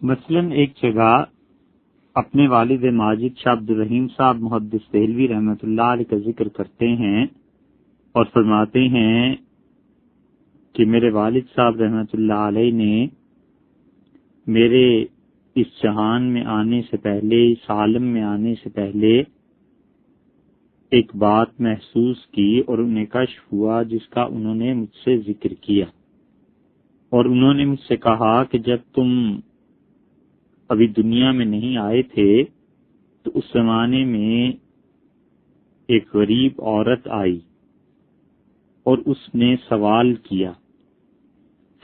مثلاً ایک جگہ اپنے والد ماجد شاہ عبد الرحیم صاحب محدث دہلوی رحمۃ اللہ علیہ کا ذکر کرتے ہیں اور فرماتے ہیں کہ میرے والد صاحب رحمۃ اللہ علیہ نے میرے اس جہان میں آنے سے پہلے، اس عالم میں آنے سے پہلے ایک بات محسوس کی اور انہیں کشف ہوا جس کا انہوں نے مجھ سے ذکر کیا، اور انہوں نے مجھ سے کہا کہ جب تم ابھی دنیا میں نہیں آئے تھے تو اس زمانے میں ایک غریب عورت آئی اور اس نے سوال کیا،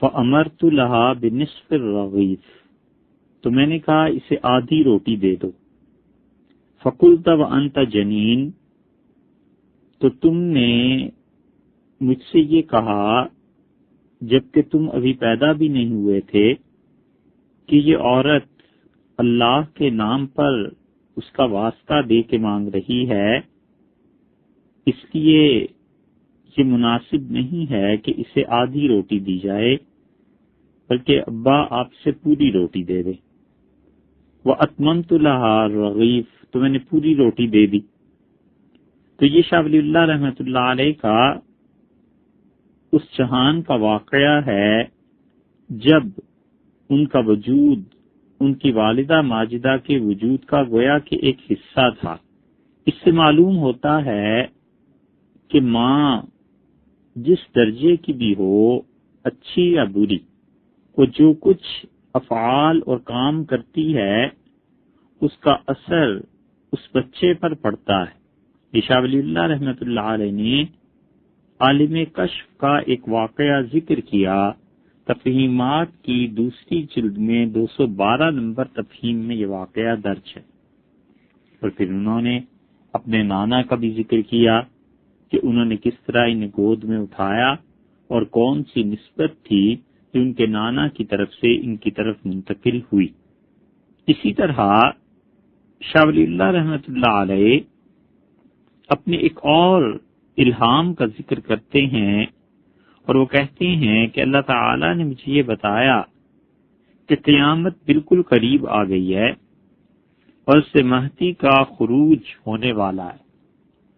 فَأَمَرْتُ لَهَا بِنِصْفِ الرَّغِيفِ، تو میں نے کہا اسے آدھی روٹی دے دو۔ فَقُلْتَ وَأَنْتَ جَنِينٌ، تو تم نے مجھ سے یہ کہا جبکہ تم ابھی پیدا بھی نہیں ہوئے تھے کہ یہ عورت اللہ کے نام پر اس کا واسطہ دے کے مانگ رہی ہے، اس لیے یہ مناسب نہیں ہے کہ اسے آدھی روٹی دی جائے، بلکہ ابا آپ سے پوری روٹی دے دے۔ وَأَتْمَمْتُ لَهَا الرَّغِيفَ، تو میں نے پوری روٹی دے دی۔ تو یہ شاہ ولی اللہ رحمۃ اللہ علیہ کا اس جہان کا واقعہ ہے جب ان کا وجود ان کی والدہ ماجدہ کے وجود کا گویا کہ ایک حصہ تھا۔ اس سے معلوم ہوتا ہے کہ ماں جس درجے کی بھی ہو، اچھی یا بری، وہ جو کچھ افعال اور کام کرتی ہے اس کا اثر اس بچے پر پڑتا ہے۔ شاہ ولی اللہ رحمۃ اللہ علیہ نے عالم کشف کا ایک واقعہ ذکر کیا، تفہیمات کی دوسری جلد میں 212 نمبر تفہیم میں یہ واقعہ درج ہے۔ اور پھر انہوں نے اپنے نانا کا بھی ذکر کیا کہ انہوں نے کس طرح انہیں گود میں اٹھایا اور کون سی نسبت تھی جو ان کے نانا کی طرف سے ان کی طرف منتقل ہوئی۔ اسی طرح شاہ ولی اللہ رحمۃ اللہ علیہ اپنے ایک اور الہام کا ذکر کرتے ہیں اور وہ کہتے ہیں کہ اللہ تعالی نے مجھے یہ بتایا کہ قیامت بالکل قریب آ گئی ہے اور اس سے مہدی کا خروج ہونے والا ہے،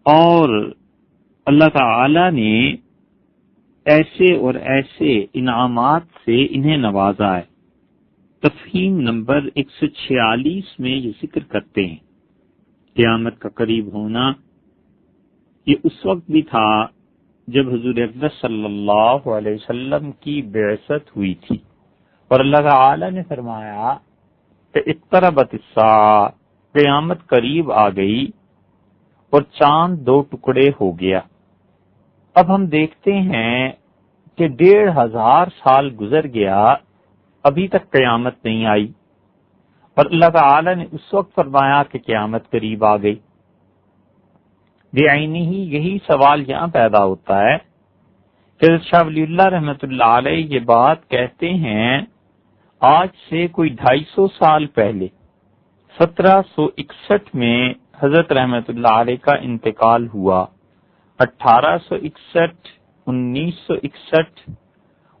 اور اللہ تعالی نے ایسے اور ایسے انعامات سے انہیں نوازا ہے۔ تفہیم نمبر 146 میں یہ ذکر کرتے ہیں قیامت کا قریب ہونا یہ اس وقت بھی تھا جب حضور اقدس صلی اللہ علیہ وسلم کی بعثت ہوئی تھی، اور اللہ تعالی نے فرمایا کہ اقتربت الساعہ، قیامت قریب آ گئی اور چاند 2 ٹکڑے ہو گیا۔ اب ہم دیکھتے ہیں کہ 1500 سال گزر گیا، ابھی تک قیامت نہیں آئی، اور اللہ تعالی نے اس وقت فرمایا کہ قیامت قریب آ گئی۔ بعینہ ہی یہی سوال یہاں پیدا ہوتا ہے کہ شاہ ولی اللہ رحمۃ اللہ علیہ یہ بات کہتے ہیں آج سے کوئی 250 سال پہلے 1761 میں حضرت رحمۃ اللہ علیہ کا انتقال ہوا۔ 1861، 1961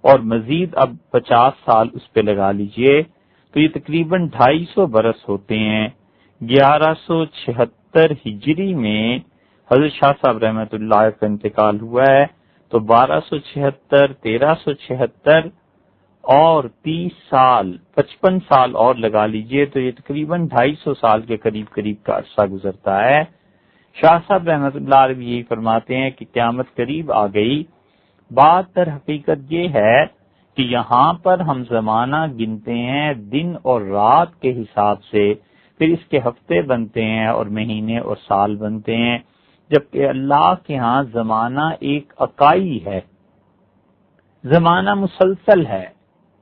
اور مزید اب 50 سال اس پہ لگا لیجئے تو یہ تقریباً 250 برس ہوتے ہیں۔ 1176 ہجری میں حضرت شاہ صاحب رحمۃ اللہ کا انتقال ہوا ہے، تو 1276، 1376 اور 30 سال، 55 سال اور لگا لیجئے تو یہ تقریباً 250 سال کے قریب کا عرصہ گزرتا ہے۔ شاہ صاحب رحمۃ اللہ علیہ یہی فرماتے ہیں کہ قیامت قریب آ گئی۔ بات در حقیقت یہ ہے کہ یہاں پر ہم زمانہ گنتے ہیں دن اور رات کے حساب سے، پھر اس کے ہفتے بنتے ہیں اور مہینے اور سال بنتے ہیں، جبکہ اللہ کے ہاں زمانہ ایک اکائی ہے، زمانہ مسلسل ہے،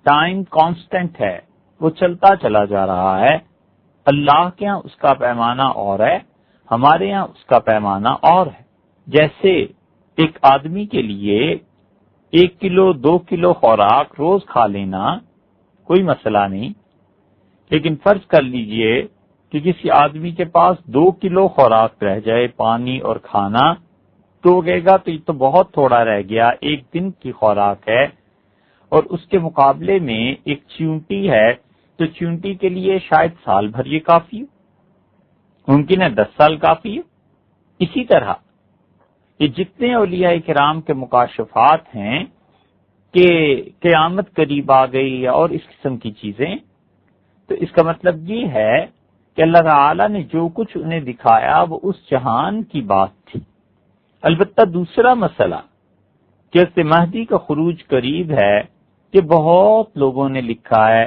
ٹائم کانسٹنٹ ہے، وہ چلتا چلا جا رہا ہے۔ اللہ کے ہاں اس کا پیمانہ اور ہے، ہمارے ہاں اس کا پیمانہ اور ہے۔ جیسے ایک آدمی کے لیے 1 کلو 2 کلو خوراک روز کھا لینا کوئی مسئلہ نہیں، لیکن فرض کر لیجئے کہ کسی آدمی کے پاس 2 کلو خوراک رہ جائے، پانی اور کھانا، تو کہے گا تو یہ تو بہت تھوڑا رہ گیا، 1 دن کی خوراک ہے، اور اس کے مقابلے میں ایک چیونٹی ہے تو چونٹی کے لیے شاید سال بھر یہ کافی ہو، ممکن ہے 10 سال کافی ہو۔ اسی طرح یہ جتنے اولیاء کرام کے مکاشفات ہیں کہ قیامت قریب آ گئی اور اس قسم کی چیزیں، تو اس کا مطلب یہ ہے کہ اللہ تعالی نے جو کچھ انہیں دکھایا وہ اس جہان کی بات تھی۔ البتہ دوسرا مسئلہ کہ حضرت مہدی کا خروج قریب ہے، کہ بہت لوگوں نے لکھا ہے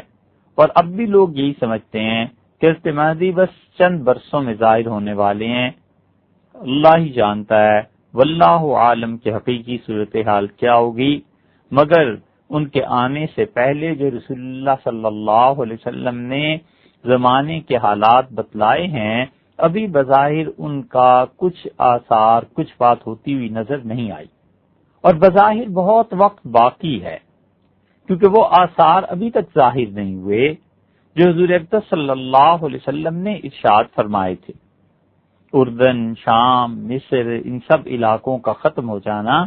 اور اب بھی لوگ یہی سمجھتے ہیں کہ حضرت مہدی بس چند برسوں میں ظاہر ہونے والے ہیں۔ اللہ ہی جانتا ہے، واللہ عالم کے حقیقی صورتحال کیا ہوگی، مگر ان کے آنے سے پہلے جو رسول اللہ صلی اللہ علیہ وسلم نے زمانے کے حالات بتلائے ہیں، ابھی بظاہر ان کا کچھ آثار، کچھ بات ہوتی ہوئی نظر نہیں آئی، اور بظاہر بہت وقت باقی ہے، کیونکہ وہ آثار ابھی تک ظاہر نہیں ہوئے جو حضور اقدس صلی اللہ علیہ وسلم نے ارشاد فرمائے تھے۔ اردن، شام، مصر، ان سب علاقوں کا ختم ہو جانا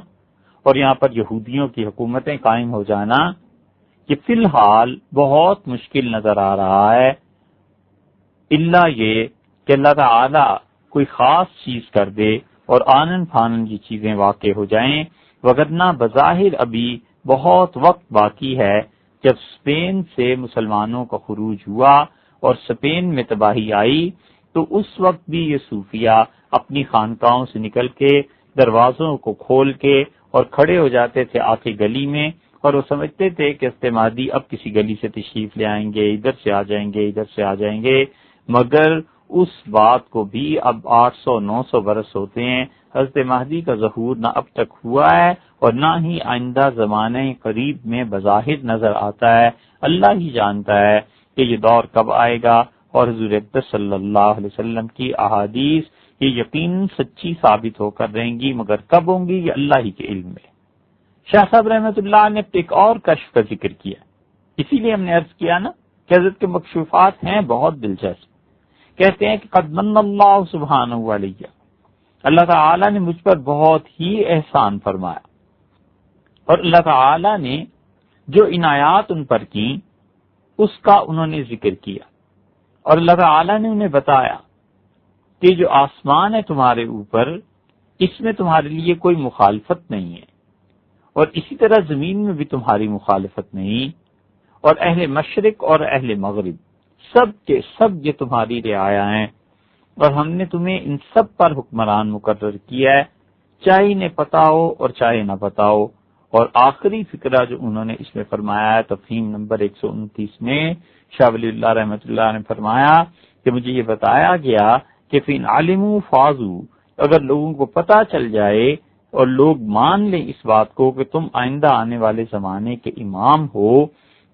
اور یہاں پر یہودیوں کی حکومتیں قائم ہو جانا، یہ فی الحال بہت مشکل نظر آ رہا ہے، الا یہ کہ اللہ تعالی کوئی خاص چیز کر دے اور آنن فانن یہ چیزیں واقع ہو جائیں، وگرنہ بظاہر ابھی بہت وقت باقی ہے۔ جب اسپین سے مسلمانوں کا خروج ہوا اور اسپین میں تباہی آئی تو اس وقت بھی یہ صوفیہ اپنی خانقاہوں سے نکل کے دروازوں کو کھول کے اور کھڑے ہو جاتے تھے آ کے گلی میں، اور وہ سمجھتے تھے کہ استمادی اب کسی گلی سے تشریف لے آئیں گے، ادھر سے آ جائیں گے، ادھر سے آ جائیں گے، مگر اس بات کو بھی اب 800-900 برس ہوتے ہیں، حضرت مہدی کا ظہور نہ اب تک ہوا ہے اور نہ ہی آئندہ زمانے قریب میں بظاہر نظر آتا ہے۔ اللہ ہی جانتا ہے کہ یہ دور کب آئے گا، اور حضور اقدس صلی اللہ علیہ وسلم کی احادیث یہ یقیناً سچی ثابت ہو کر رہیں گی، مگر کب ہوں گی یہ اللہ ہی کے علم میں۔ شاہ صاحب رحمۃ اللہ نے ایک اور کشف کا ذکر کیا، اسی لیے ہم نے عرض کیا نا کہ حضرت کے مکشوفات ہیں بہت دلچسپ۔ کہتے ہیں کہ قد من اللہ سبحانہ علیہ، اللہ تعالی نے مجھ پر بہت ہی احسان فرمایا، اور اللہ تعالی نے جو عنایات ان پر کی اس کا انہوں نے ذکر کیا، اور اللہ تعالی نے انہیں بتایا کہ جو آسمان ہے تمہارے اوپر، اس میں تمہارے لیے کوئی مخالفت نہیں ہے، اور اسی طرح زمین میں بھی تمہاری مخالفت نہیں، اور اہل مشرق اور اہل مغرب سب کے سب یہ تمہاری رعایا ہیں، اور ہم نے تمہیں ان سب پر حکمران مقرر کیا ہے، چاہے انہیں پتا ہو اور چاہے نہ پتا ہو۔ اور آخری فقرہ جو انہوں نے اس میں فرمایا ہے تفہیم نمبر 129 میں، شاہ ولی اللہ رحمۃ اللہ نے فرمایا کہ مجھے یہ بتایا گیا کہ فین علموا فازوا، اگر لوگوں کو پتا چل جائے اور لوگ مان لیں اس بات کو کہ تم آئندہ آنے والے زمانے کے امام ہو،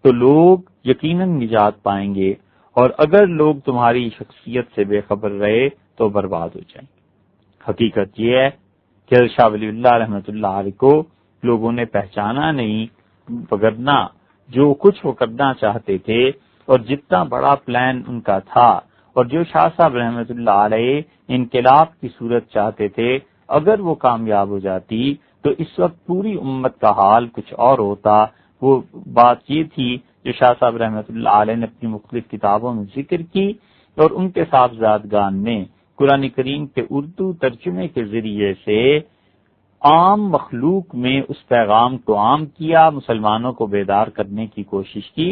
تو لوگ یقیناً نجات پائیں گے، اور اگر لوگ تمہاری شخصیت سے بے خبر رہے تو برباد ہو جائیں گے۔ حقیقت یہ ہے کہ شاہ ولی اللہ رحمۃ اللہ علیہ کو لوگوں نے پہچانا نہیں، وگرنہ جو کچھ وہ کرنا چاہتے تھے اور جتنا بڑا پلان ان کا تھا، اور جو شاہ صاحب رحمۃ اللہ علیہ انقلاب کی صورت چاہتے تھے، اگر وہ کامیاب ہو جاتی تو اس وقت پوری امت کا حال کچھ اور ہوتا۔ وہ بات یہ تھی جو شاہ صاحب رحمۃ اللہ علیہ نے اپنی مختلف کتابوں میں ذکر کی، اور ان کے صاحبزادگان نے قرآن کریم کے اردو ترجمے کے ذریعے سے عام مخلوق میں اس پیغام کو عام کیا، مسلمانوں کو بیدار کرنے کی کوشش کی۔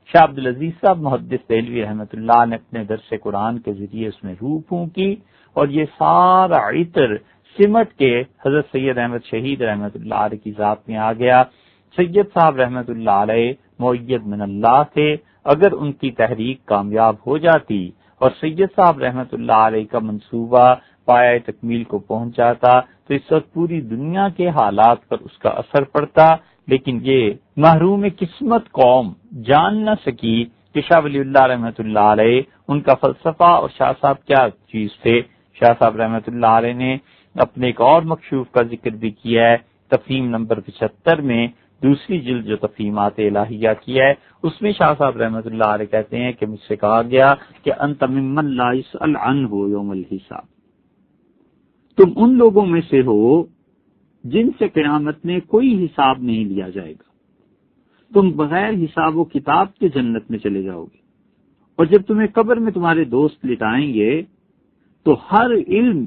شاہ عبدالعزیز صاحب محدث دہلوی رحمۃ اللہ نے اپنے درس قرآن کے ذریعے اس میں روح پھونکی، اور یہ سارا عطر سمٹ کے حضرت سید احمد شہید رحمۃ اللہ علیہ کی ذات میں آ گیا۔ سید صاحب رحمۃ اللہ علیہ مؤید من اللہ تھے، اگر ان کی تحریک کامیاب ہو جاتی اور سید صاحب رحمۃ اللہ علیہ کا منصوبہ پایہ تکمیل کو پہنچ جاتا تو اس وقت پوری دنیا کے حالات پر اس کا اثر پڑتا، لیکن یہ محروم قسمت قوم جان نہ سکی کہ شاہ ولی اللہ رحمۃ اللہ علیہ ان کا فلسفہ اور شاہ صاحب کیا چیز تھے۔ شاہ صاحب رحمۃ اللہ علیہ نے اپنے ایک اور مکشوف کا ذکر بھی کیا ہے تفہیم نمبر 75 میں، دوسری جلد جو تفہیمات الہیہ کی ہے، اس میں شاہ صاحب رحمۃ اللہ علیہ کہتے ہیں کہ مجھ سے کہا گیا کہ انت ممن لا يسأل عنہ یوم الحساب، تم ان لوگوں میں سے ہو جن سے قیامت میں کوئی حساب نہیں لیا جائے گا، تم بغیر حساب و کتاب کے جنت میں چلے جاؤ گے۔ اور جب تمہیں قبر میں تمہارے دوست لٹائیں گے تو ہر علم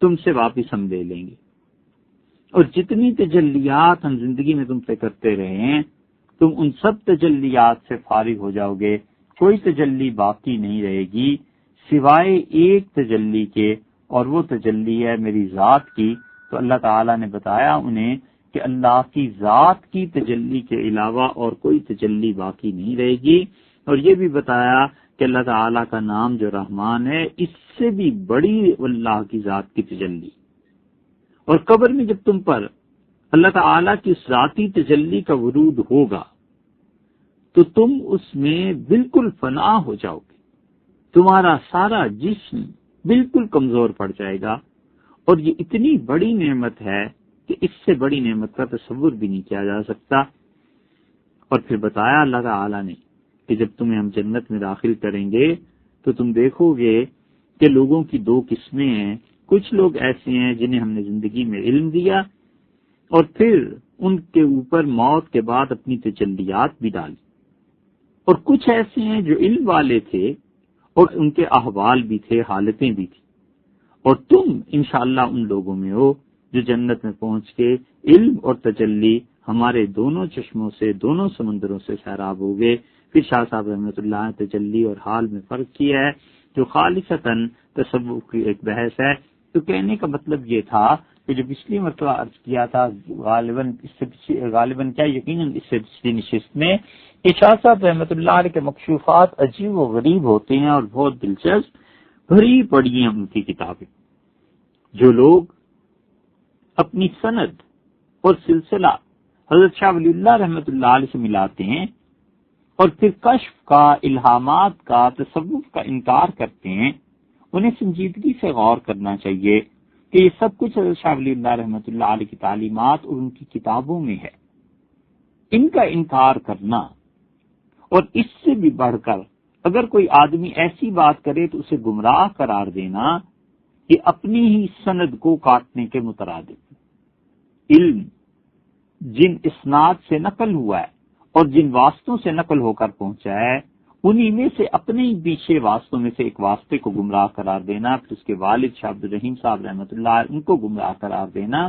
تم سے واپس ہم لے لیں گے، اور جتنی تجلیات ہم زندگی میں تم سے کرتے رہے ہیں تم ان سب تجلیات سے فارغ ہو جاؤ گے، کوئی تجلی باقی نہیں رہے گی سوائے ایک تجلی کے، اور وہ تجلی ہے میری ذات کی۔ تو اللہ تعالیٰ نے بتایا انہیں کہ اللہ کی ذات کی تجلی کے علاوہ اور کوئی تجلی باقی نہیں رہے گی، اور یہ بھی بتایا کہ اللہ تعالیٰ کا نام جو رحمان ہے اس سے بھی بڑی اللہ کی ذات کی تجلی۔ اور قبر میں جب تم پر اللہ تعالیٰ کی ذاتی تجلی کا ورود ہوگا تو تم اس میں بالکل فنا ہو جاؤ گے، تمہارا سارا جسم بالکل کمزور پڑ جائے گا، اور یہ اتنی بڑی نعمت ہے کہ اس سے بڑی نعمت کا تصور بھی نہیں کیا جا سکتا۔ اور پھر بتایا اللہ تعالیٰ نے کہ جب تمہیں ہم جنت میں داخل کریں گے تو تم دیکھو گے کہ لوگوں کی دو قسمیں ہیں، کچھ لوگ ایسے ہیں جنہیں ہم نے زندگی میں علم دیا اور پھر ان کے اوپر موت کے بعد اپنی تجلیات بھی ڈالی، اور کچھ ایسے ہیں جو علم والے تھے اور ان کے احوال بھی تھے، حالتیں بھی تھیں، اور تم انشاءاللہ ان لوگوں میں ہو جو جنت میں پہنچ کے علم اور تجلی ہمارے دونوں چشموں سے، دونوں سمندروں سے سیراب ہو گئے۔ پھر شاہ صاحب رحمۃ اللہ نے تجلی اور حال میں فرق کیا ہے جو خالصتاً تصوف کی ایک بحث ہے۔ تو کہنے کا مطلب یہ تھا کہ جو پچھلی مرتبہ عرض کیا تھا غالباً کیا یقیناً اس سے پچھلی نشست میں کہ شاہ صاحب رحمۃ اللہ علیہ کے مکشوفات عجیب و غریب ہوتے ہیں اور بہت دلچسپ، بھری پڑی ہیں ان کی کتابیں۔ جو لوگ اپنی سند اور سلسلہ حضرت شاہ ولی اللہ رحمۃ اللہ علیہ سے ملاتے ہیں اور پھر کشف کا، الہامات کا، تصوف کا انکار کرتے ہیں، انہیں سنجیدگی سے غور کرنا چاہیے کہ یہ سب کچھ حضرت شاہ ولی اللہ رحمۃ اللہ علیہ کی تعلیمات اور ان کی کتابوں میں ہے۔ ان کا انکار کرنا اور اس سے بھی بڑھ کر اگر کوئی آدمی ایسی بات کرے تو اسے گمراہ قرار دینا، یہ اپنی ہی سند کو کاٹنے کے مترادف۔ علم جن اسناد سے نقل ہوا ہے اور جن واسطوں سے نقل ہو کر پہنچا ہے انہی میں سے اپنے ہی پیچھے واسطوں میں سے ایک واسطے کو گمراہ قرار دینا، پھر اس کے والد شاہ عبد الرحیم صاحب رحمۃ اللہ ان کو گمراہ قرار دینا،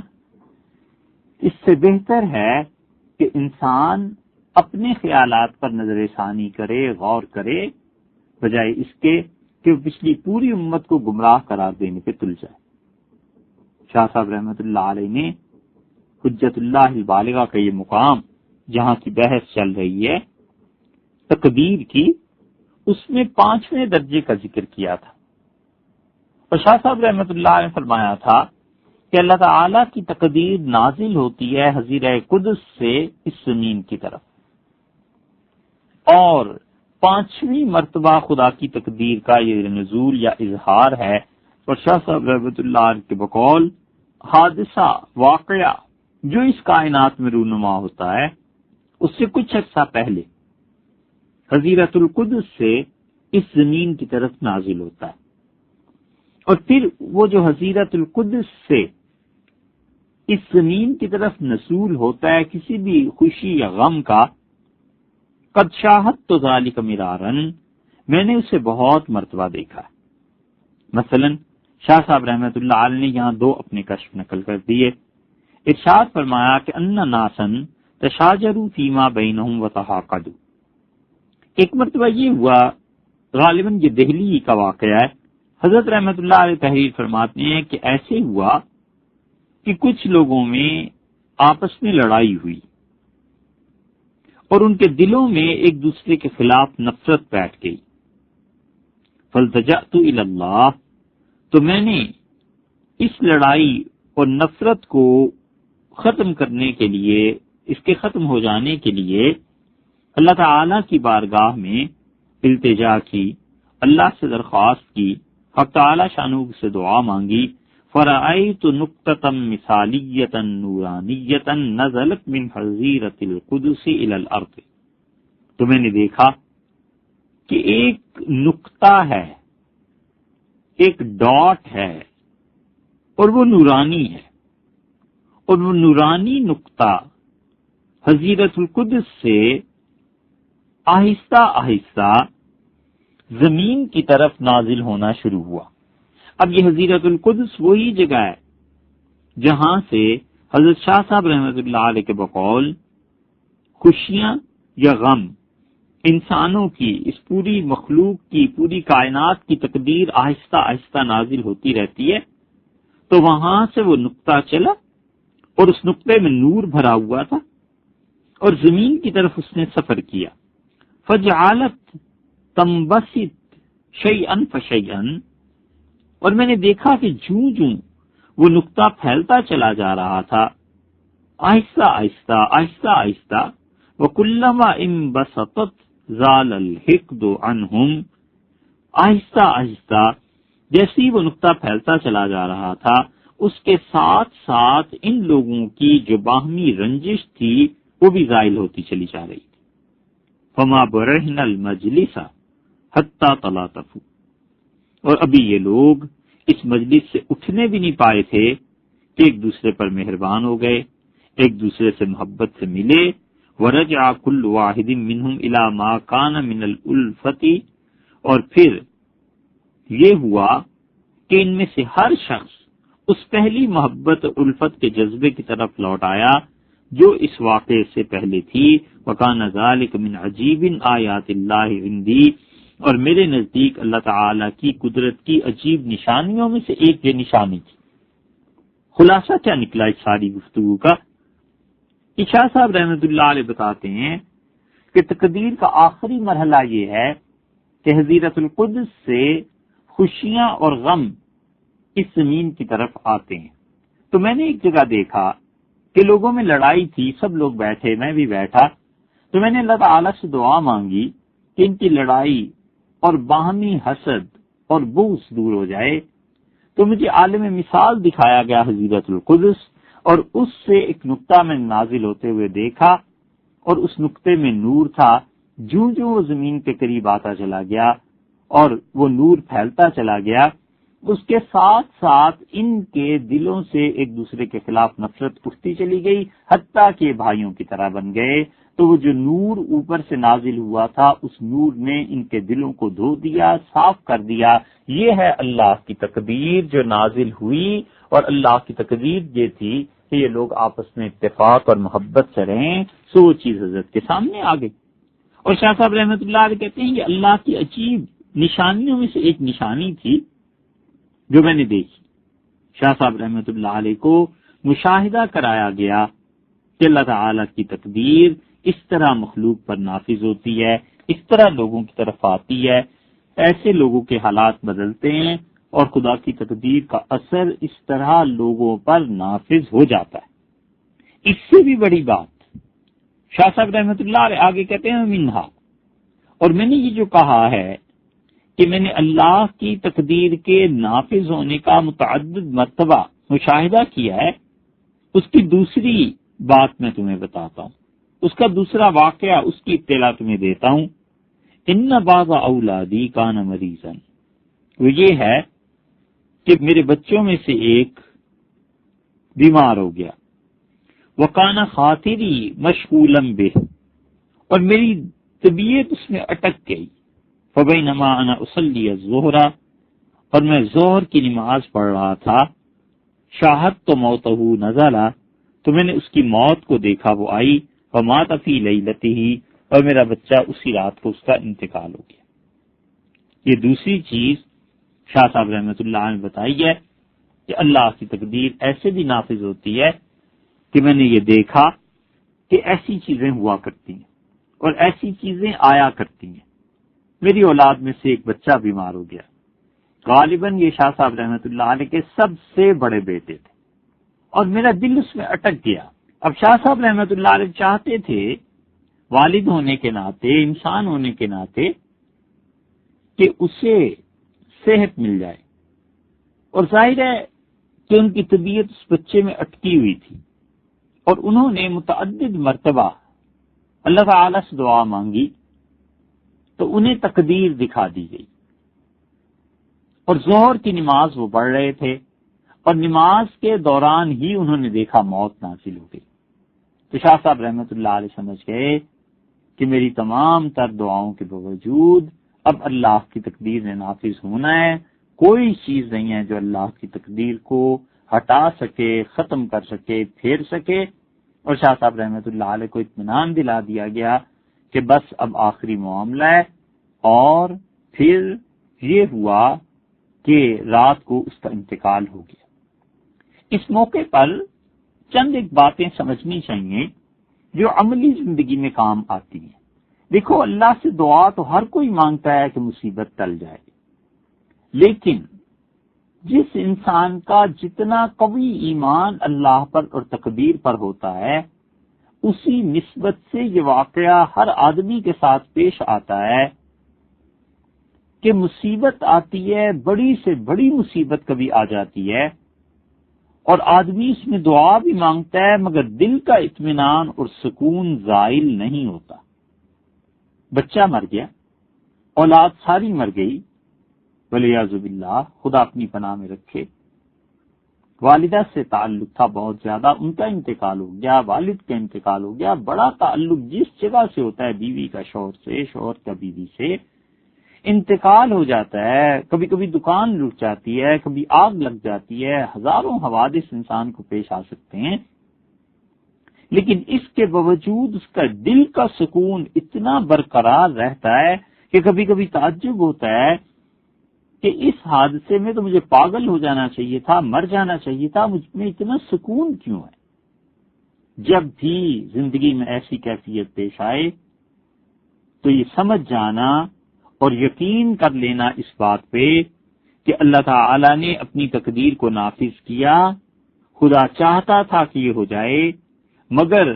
اس سے بہتر ہے کہ انسان اپنے خیالات پر نظر ثانی کرے، غور کرے، بجائے اس کے کہ پچھلی پوری امت کو گمراہ قرار دینے پہ تل جائے۔ شاہ صاحب رحمۃ اللہ علیہ نے حجت اللہ البالغہ کا یہ مقام جہاں کی بحث چل رہی ہے تقدیر کی، اس میں 5ویں درجے کا ذکر کیا تھا، اور شاہ صاحب رحمۃ اللہ علیہ نے فرمایا تھا کہ اللہ تعالی کی تقدیر نازل ہوتی ہے حضیرہ قدس سے اس زمین کی طرف، اور 5ویں مرتبہ خدا کی تقدیر کا یہ نزول یا اظہار ہے۔ اور شاہ صاحب رحمۃ اللہ علیہ کے بقول حادثہ، واقعہ جو اس کائنات میں رونما ہوتا ہے اس سے کچھ عرصہ پہلے حضیرت القدس سے اس زمین کی طرف نازل ہوتا ہے، اور پھر وہ جو حضیرت القدس سے اس زمین کی طرف نزول ہوتا ہے کسی بھی خوشی یا غم کا، قد شاہدت تو ذالک مرارن، میں نے اسے بہت مرتبہ دیکھا۔ مثلا شاہ صاحب رحمۃ اللہ علیہ نے یہاں 2 اپنے کشف نقل کر دیے۔ ارشاد فرمایا کہ ان ناسن تشاجروا فیما بینہم وتحاقدوا، ایک مرتبہ یہ ہوا، غالباً یہ دہلی کا واقعہ ہے، حضرت رحمۃ اللہ علیہ تحریر فرماتے ہیں کہ ایسے ہوا کہ کچھ لوگوں میں آپس میں لڑائی ہوئی اور ان کے دلوں میں ایک دوسرے کے خلاف نفرت بیٹھ گئی۔ فالتجأت الی اللہ، تو میں نے اس لڑائی اور نفرت کو ختم کرنے کے لیے، اس کے ختم ہو جانے کے لیے اللہ تعالی کی بارگاہ میں التجا کی، اللہ سے درخواست کی، حق تعالی شانہ سے دعا مانگی۔ فرأیت نقطة مثالیة نورانیة نزلت من حظیرة القدس الی الارض، تو میں نے دیکھا کہ ایک نقطہ ہے، ایک ڈاٹ ہے، اور وہ نورانی ہے، اور وہ نورانی نقطہ حضیرت القدس سے آہستہ آہستہ زمین کی طرف نازل ہونا شروع ہوا۔ اب یہ حضیرت القدس وہی جگہ ہے جہاں سے حضرت شاہ صاحب رحمۃ اللہ علیہ کے بقول خوشیاں یا غم انسانوں کی، اس پوری مخلوق کی، پوری کائنات کی تقدیر آہستہ آہستہ نازل ہوتی رہتی ہے، تو وہاں سے وہ نقطہ چلا اور اس نقطے میں نور بھرا ہوا تھا اور زمین کی طرف اس نے سفر کیا۔ فجعلت تنبسط شیئا فشیئا، اور میں نے دیکھا کہ جوں جوں وہ نقطہ پھیلتا چلا جا رہا تھا، آہستہ آہستہ آہستہ آہستہ، وَكُلَّمَا انبسطت زال الحقد عنہم، آہستہ آہستہ جیسے ہی وہ نقطہ پھیلتا چلا جا رہا تھا، اس کے ساتھ ساتھ ان لوگوں کی جو باہمی رنجش تھی وہ بھی زائل ہوتی چلی جا رہی تھی۔ فما برہنا المجلس حتی تلاطفوا، اور ابھی یہ لوگ اس مجلس سے اٹھنے بھی نہیں پائے تھے کہ ایک دوسرے پر مہربان ہو گئے، ایک دوسرے سے محبت سے ملے۔ ورجع كل واحد منهم الى ما كان من الالفت، اور پھر یہ ہوا کہ ان میں سے ہر شخص اس پہلی محبت اور الفت کے جذبے کی طرف لوٹ آیا جو اس واقعے سے پہلے تھی۔ وكان ذلك من عجیب آیات اللہ عندی، اور میرے نزدیک اللہ تعالی کی قدرت کی عجیب نشانیوں میں سے ایک یہ نشانی تھی۔ خلاصہ کیا نکلا اس ساری گفتگو کا؟ شاہ صاحب رحمۃ اللہ علیہ بتاتے ہیں کہ تقدیر کا آخری مرحلہ یہ ہے کہ حضیرت القدس سے خوشیاں اور غم اس زمین کی طرف آتے ہیں۔ تو میں نے ایک جگہ دیکھا کہ لوگوں میں لڑائی تھی، سب لوگ بیٹھے، میں بھی بیٹھا، تو میں نے اللہ تعالیٰ سے دعا مانگی کہ ان کی لڑائی اور باہمی حسد اور بغض دور ہو جائے۔ تو مجھے عالم مثال دکھایا گیا حضیرت القدس، اور اس سے ایک نقطہ میں نازل ہوتے ہوئے دیکھا، اور اس نقطے میں نور تھا۔ جوں جوں وہ زمین کے قریب آتا چلا گیا اور وہ نور پھیلتا چلا گیا، اس کے ساتھ ساتھ ان کے دلوں سے ایک دوسرے کے خلاف نفرت اٹھتی چلی گئی، حتیٰ کہ بھائیوں کی طرح بن گئے۔ تو وہ جو نور اوپر سے نازل ہوا تھا، اس نور نے ان کے دلوں کو دھو دیا، صاف کر دیا۔ یہ ہے اللہ کی تقدیر جو نازل ہوئی، اور اللہ کی تقدیر یہ تھی کہ یہ لوگ آپس میں اتفاق اور محبت سے رہیں، سو وہ چیز حضرت کے سامنے آ گئی۔ اور شاہ صاحب رحمۃ اللہ علیہ کہتے ہیں یہ اللہ کی عجیب نشانیوں میں سے ایک نشانی تھی جو میں نے دیکھی۔ شاہ صاحب رحمۃ اللہ علیہ کو مشاہدہ کرایا گیا کہ اللہ تعالی کی تقدیر اس طرح مخلوق پر نافذ ہوتی ہے، اس طرح لوگوں کی طرف آتی ہے، ایسے لوگوں کے حالات بدلتے ہیں اور خدا کی تقدیر کا اثر اس طرح لوگوں پر نافذ ہو جاتا ہے۔ اس سے بھی بڑی بات شاہ صاحب رحمۃ اللہ علیہ آگے کہتے ہیں منہا، اور میں نے یہ جو کہا ہے کہ میں نے اللہ کی تقدیر کے نافذ ہونے کا متعدد مرتبہ مشاہدہ کیا ہے، اس کی دوسری بات میں تمہیں بتاتا ہوں، اس کا دوسرا واقعہ، اس کی اطلاع تمہیں دیتا ہوں۔ ان بعض اولادی کان مریضا، وہ یہ ہے کہ میرے بچوں میں سے ایک بیمار ہو گیا، وَكَانَ خَاطِرِي مَشْغُولًا بِهِ، اور میری طبیعت اس میں اٹک گئی۔ فَبَيْنَمَا أَنَا أُصَلِّي الظُّهْرَ، اور میں ظہر کی نماز پڑھ رہا تھا، شاہدت موتہ نزل، تو میں نے اس کی موت کو دیکھا، وہ آئی، وَمَاتَ فِي لَيْلَتِهِ، اور میرا بچہ اسی رات کو اس کا انتقال ہو گیا۔ یہ دوسری چیز شاہ صاحب رحمۃ اللہ نے بتائی ہے کہ اللہ کی تقدیر ایسے بھی نافذ ہوتی ہے کہ میں نے یہ دیکھا کہ ایسی چیزیں ہوا کرتی ہیں اور ایسی چیزیں آیا کرتی ہیں۔ میری اولاد میں سے ایک بچہ بیمار ہو گیا، غالباً یہ شاہ صاحب رحمۃ اللہ علیہ کے سب سے بڑے بیٹے تھے، اور میرا دل اس میں اٹک گیا۔ اب شاہ صاحب رحمۃ اللہ علیہ چاہتے تھے والد ہونے کے ناطے، انسان ہونے کے ناطے، کہ اسے صحت مل جائے، اور ظاہر ہے کہ ان کی طبیعت اس بچے میں اٹکی ہوئی تھی، اور انہوں نے متعدد مرتبہ اللہ تعالی سے دعا مانگی تو انہیں تقدیر دکھا دی گئی، اور ظہر کی نماز وہ پڑھ رہے تھے، اور نماز کے دوران ہی انہوں نے دیکھا موت نازل ہو گئی۔ تو شاہ صاحب رحمۃ اللہ علیہ سمجھ گئے کہ میری تمام تر دعاؤں کے باوجود اب اللہ کی تقدیر نے نافذ ہونا ہے. کوئی چیز نہیں ہے جو اللہ کی تقدیر کو ہٹا سکے، ختم کر سکے، پھیر سکے. اور شاہ صاحب رحمۃ اللہ علیہ کو اطمینان دلا دیا گیا کہ بس اب آخری معاملہ ہے. اور پھر یہ ہوا کہ رات کو اس کا انتقال ہو گیا. اس موقع پر چند ایک باتیں سمجھنی چاہیے جو عملی زندگی میں کام آتی ہیں. دیکھو، اللہ سے دعا تو ہر کوئی مانگتا ہے کہ مصیبت ٹل جائے، لیکن جس انسان کا جتنا قوی ایمان اللہ پر اور تقدیر پر ہوتا ہے، اسی نسبت سے یہ واقعہ ہر آدمی کے ساتھ پیش آتا ہے کہ مصیبت آتی ہے، بڑی سے بڑی مصیبت کبھی آ جاتی ہے، اور آدمی اس میں دعا بھی مانگتا ہے، مگر دل کا اطمینان اور سکون زائل نہیں ہوتا. بچہ مر گیا، اولاد ساری مر گئی، ولیعذ باللہ، خدا اپنی پناہ میں رکھے. والدہ سے تعلق تھا بہت زیادہ، ان کا انتقال ہو گیا، والد کا انتقال ہو گیا. بڑا تعلق جس جگہ سے ہوتا ہے بیوی کا شوہر سے، شوہر کا بیوی سے، انتقال ہو جاتا ہے. کبھی کبھی دکان لٹ جاتی ہے، کبھی آگ لگ جاتی ہے، ہزاروں حوادث انسان کو پیش آ سکتے ہیں، لیکن اس کے باوجود اس کا دل کا سکون اتنا برقرار رہتا ہے کہ کبھی کبھی تعجب ہوتا ہے کہ اس حادثے میں تو مجھے پاگل ہو جانا چاہیے تھا، مر جانا چاہیے تھا، مجھ میں اتنا سکون کیوں ہے. جب بھی زندگی میں ایسی کیفیت پیش آئے تو یہ سمجھ جانا اور یقین کر لینا اس بات پہ کہ اللہ تعالی نے اپنی تقدیر کو نافذ کیا. خدا چاہتا تھا کہ یہ ہو جائے، مگر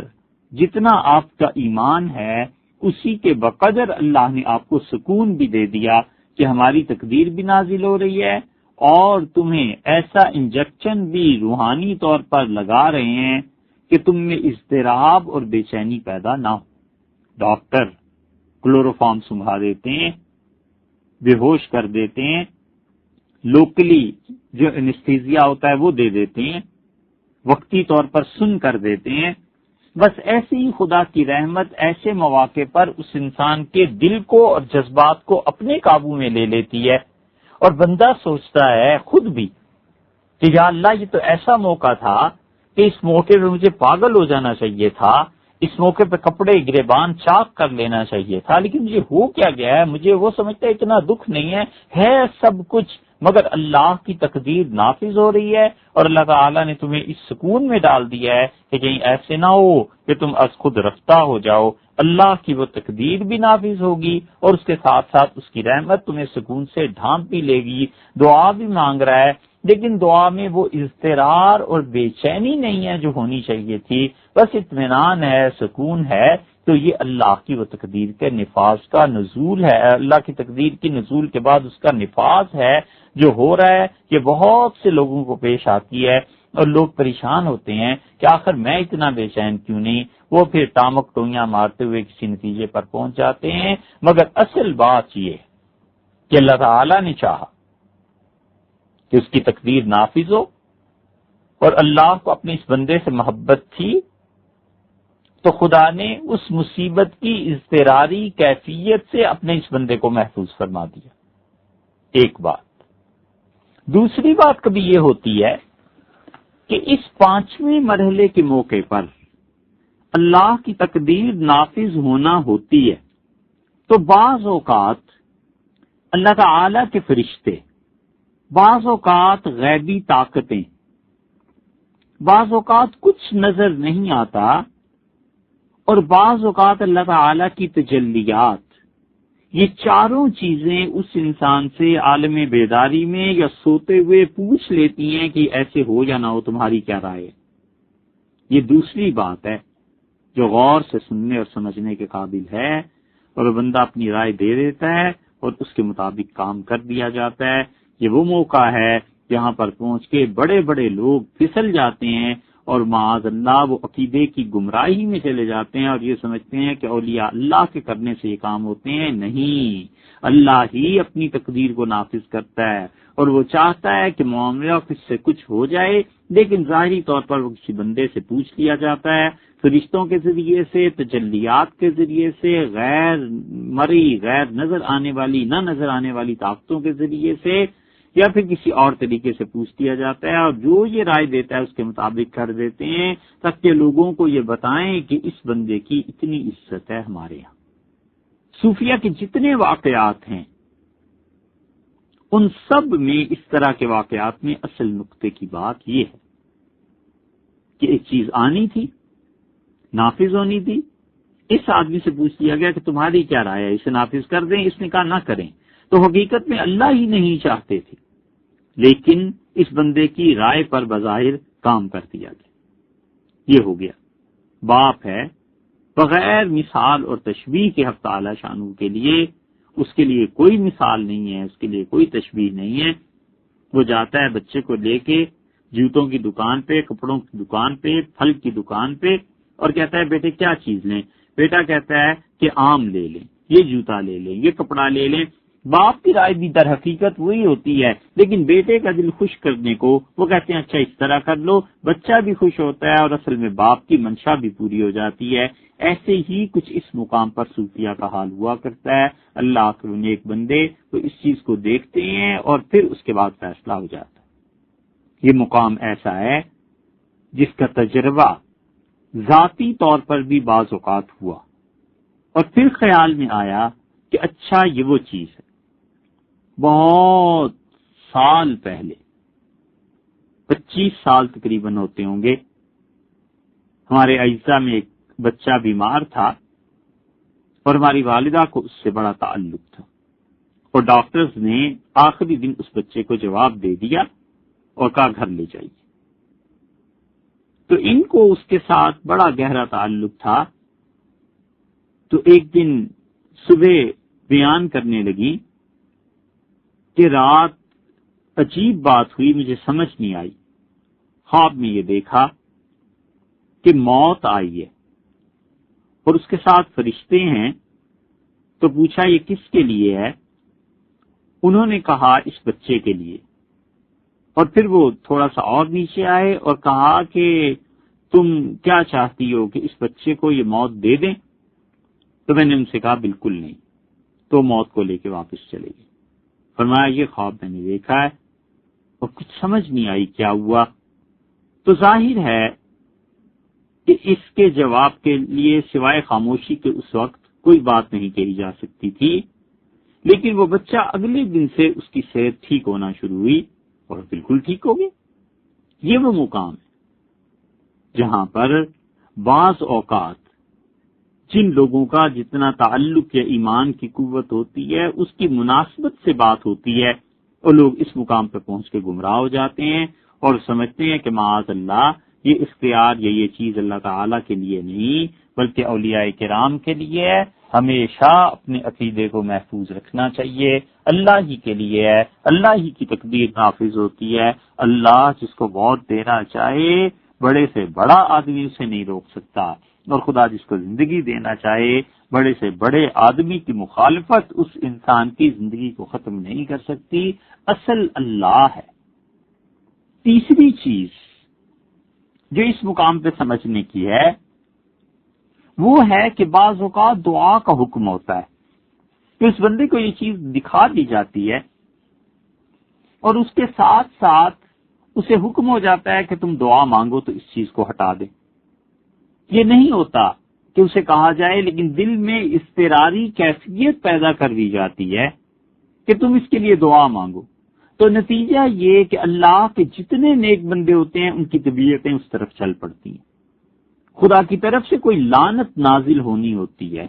جتنا آپ کا ایمان ہے اسی کے بقدر اللہ نے آپ کو سکون بھی دے دیا کہ ہماری تقدیر بھی نازل ہو رہی ہے، اور تمہیں ایسا انجیکشن بھی روحانی طور پر لگا رہے ہیں کہ تم میں اضطراب اور بے چینی پیدا نہ ہو. ڈاکٹر کلوروفارم سنگھا دیتے ہیں، بے ہوش کر دیتے ہیں، لوکلی جو انیستھیزیا ہوتا ہے وہ دے دیتے ہیں، وقتی طور پر سن کر دیتے ہیں. بس ایسی ہی خدا کی رحمت ایسے مواقع پر اس انسان کے دل کو اور جذبات کو اپنے قابو میں لے لیتی ہے، اور بندہ سوچتا ہے خود بھی کہ یا اللہ، یہ تو ایسا موقع تھا کہ اس موقع پہ مجھے پاگل ہو جانا چاہیے تھا، اس موقع پہ کپڑے گریبان چاک کر لینا چاہیے تھا، لیکن مجھے ہو کیا گیا ہے. مجھے وہ سمجھتا ہے اتنا دکھ نہیں ہے سب کچھ، مگر اللہ کی تقدیر نافذ ہو رہی ہے، اور اللہ تعالیٰ نے تمہیں اس سکون میں ڈال دیا ہے کہ کہیں ایسے نہ ہو کہ تم از خود رفتہ ہو جاؤ. اللہ کی وہ تقدیر بھی نافذ ہوگی اور اس کے ساتھ ساتھ اس کی رحمت تمہیں سکون سے ڈھانپ بھی لے گی. دعا بھی مانگ رہا ہے، لیکن دعا میں وہ اضطرار اور بے چینی نہیں ہے جو ہونی چاہیے تھی، بس اطمینان ہے، سکون ہے. تو یہ اللہ کی وہ تقدیر کے نفاذ کا نزول ہے، اللہ کی تقدیر کی نزول کے بعد اس کا نفاذ ہے جو ہو رہا ہے. یہ بہت سے لوگوں کو پیش آتی ہے اور لوگ پریشان ہوتے ہیں کہ آخر میں اتنا بے چین کیوں نہیں. وہ پھر ٹامک ٹوئیاں مارتے ہوئے کسی نتیجے پر پہنچ جاتے ہیں. مگر اصل بات یہ کہ اللہ تعالی نے چاہا کہ اس کی تقدیر نافذ ہو، اور اللہ کو اپنے اس بندے سے محبت تھی تو خدا نے اس مصیبت کی اضطراری کیفیت سے اپنے اس بندے کو محفوظ فرما دیا. ایک بات. دوسری بات کبھی یہ ہوتی ہے کہ اس 5ویں مرحلے کے موقع پر اللہ کی تقدیر نافذ ہونا ہوتی ہے تو بعض اوقات اللہ تعالی کے فرشتے، بعض اوقات غیبی طاقتیں، بعض اوقات کچھ نظر نہیں آتا، اور بعض اوقات اللہ تعالی کی تجلیات، یہ چاروں چیزیں اس انسان سے عالم بیداری میں یا سوتے ہوئے پوچھ لیتی ہیں کہ ایسے ہو یا نہ ہو، تمہاری کیا رائے ہے. یہ دوسری بات ہے جو غور سے سننے اور سمجھنے کے قابل ہے، اور بندہ اپنی رائے دے دیتا ہے اور اس کے مطابق کام کر دیا جاتا ہے. یہ وہ موقع ہے جہاں پر پہنچ کے بڑے بڑے لوگ پھسل جاتے ہیں اور معاذ اللہ وہ عقیدے کی گمراہی میں چلے جاتے ہیں اور یہ سمجھتے ہیں کہ اولیاء اللہ کے کرنے سے یہ کام ہوتے ہیں. نہیں، اللہ ہی اپنی تقدیر کو نافذ کرتا ہے اور وہ چاہتا ہے کہ معاملہ کچھ سے کچھ ہو جائے، لیکن ظاہری طور پر وہ کسی بندے سے پوچھ لیا جاتا ہے، فرشتوں کے ذریعے سے، تجلیات کے ذریعے سے، غیر مرئی، غیر نظر آنے والی، نہ نظر آنے والی طاقتوں کے ذریعے سے، یا پھر کسی اور طریقے سے پوچھ لیا جاتا ہے، اور جو یہ رائے دیتا ہے اس کے مطابق کر دیتے ہیں تاکہ لوگوں کو یہ بتائیں کہ اس بندے کی اتنی عزت ہے ہمارے یہاں. صوفیہ کے جتنے واقعات ہیں ان سب میں اس طرح کے واقعات میں اصل نقطے کی بات یہ ہے کہ ایک چیز آنی تھی، نافذ ہونی تھی. اس آدمی سے پوچھ لیا گیا کہ تمہاری کیا رائے ہے، اسے نافذ کر دیں؟ اس نے کہا نہ کریں. تو حقیقت میں اللہ ہی نہیں چاہتے تھے، لیکن اس بندے کی رائے پر بظاہر کام کر دیا گیا. یہ ہو گیا. باپ ہے، بغیر مثال اور تشبیہ کے حق تعالی شانہ کے لیے، اس کے لیے کوئی مثال نہیں ہے، اس کے لیے کوئی تشبیہ نہیں ہے. وہ جاتا ہے بچے کو لے کے جوتوں کی دکان پہ، کپڑوں کی دکان پہ، پھل کی دکان پہ، اور کہتا ہے بیٹے کیا چیز لیں؟ بیٹا کہتا ہے کہ آم لے لیں، یہ جوتا لے لیں، یہ کپڑا لے لیں. باپ کی رائے بھی در حقیقت وہی ہوتی ہے، لیکن بیٹے کا دل خوش کرنے کو وہ کہتے ہیں اچھا اس طرح کر لو. بچہ بھی خوش ہوتا ہے اور اصل میں باپ کی منشا بھی پوری ہو جاتی ہے. ایسے ہی کچھ اس مقام پر صوفیہ کا حال ہوا کرتا ہے. اللہ کے نیک بندے تو اس چیز کو دیکھتے ہیں اور پھر اس کے بعد فیصلہ ہو جاتا ہے. یہ مقام ایسا ہے جس کا تجربہ ذاتی طور پر بھی بعض اوقات ہوا اور پھر خیال میں آیا کہ اچھا یہ وہ چیز ہے. بہت سال پہلے، 25 سال تقریباً ہوتے ہوں گے، ہمارے اجزاء میں ایک بچہ بیمار تھا اور ہماری والدہ کو اس سے بڑا تعلق تھا، اور ڈاکٹرز نے آخری دن اس بچے کو جواب دے دیا اور کہا گھر لے جائیے. تو ان کو اس کے ساتھ بڑا گہرا تعلق تھا. تو ایک دن صبح بیان کرنے لگی کہ رات عجیب بات ہوئی، مجھے سمجھ نہیں آئی. خواب میں یہ دیکھا کہ موت آئی ہے اور اس کے ساتھ فرشتے ہیں. تو پوچھا یہ کس کے لیے ہے؟ انہوں نے کہا اس بچے کے لیے. اور پھر وہ تھوڑا سا اور نیچے آئے اور کہا کہ تم کیا چاہتی ہو کہ اس بچے کو یہ موت دے دیں؟ تو میں نے ان سے کہا بالکل نہیں. تو موت کو لے کے واپس چلے گئے. فرمایا یہ خواب میں نے دیکھا ہے اور کچھ سمجھ نہیں آئی کیا ہوا. تو ظاہر ہے کہ اس کے جواب کے لیے سوائے خاموشی کے اس وقت کوئی بات نہیں کہی جا سکتی تھی. لیکن وہ بچہ اگلے دن سے اس کی صحت ٹھیک ہونا شروع ہوئی اور بالکل ٹھیک ہو گئی. یہ وہ مقام ہے جہاں پر بعض اوقات جن لوگوں کا جتنا تعلق یا ایمان کی قوت ہوتی ہے اس کی مناسبت سے بات ہوتی ہے اور لوگ اس مقام پہ پہنچ کے گمراہ ہو جاتے ہیں اور سمجھتے ہیں کہ معاذ اللہ یہ اختیار یا یہ چیز اللہ تعالی کے لیے نہیں بلکہ اولیاء کرام کے لیے ہے. ہمیشہ اپنے عقیدے کو محفوظ رکھنا چاہیے. اللہ ہی کے لیے ہے، اللہ ہی کی تقدیر نافذ ہوتی ہے. اللہ جس کو موت دینا چاہے بڑے سے بڑا آدمی اسے نہیں روک سکتا، اور خدا جس کو زندگی دینا چاہے بڑے سے بڑے آدمی کی مخالفت اس انسان کی زندگی کو ختم نہیں کر سکتی. اصل اللہ ہے. تیسری چیز جو اس مقام پہ سمجھنے کی ہے وہ ہے کہ بعض اوقات دعا کا حکم ہوتا ہے کہ اس بندے کو یہ چیز دکھا دی جاتی ہے اور اس کے ساتھ ساتھ اسے حکم ہو جاتا ہے کہ تم دعا مانگو تو اس چیز کو ہٹا دے. یہ نہیں ہوتا کہ اسے کہا جائے، لیکن دل میں اضطراری کیفیت پیدا کر دی جاتی ہے کہ تم اس کے لیے دعا مانگو. تو نتیجہ یہ کہ اللہ کے جتنے نیک بندے ہوتے ہیں ان کی طبیعتیں اس طرف چل پڑتی ہیں. خدا کی طرف سے کوئی لعنت نازل ہونی ہوتی ہے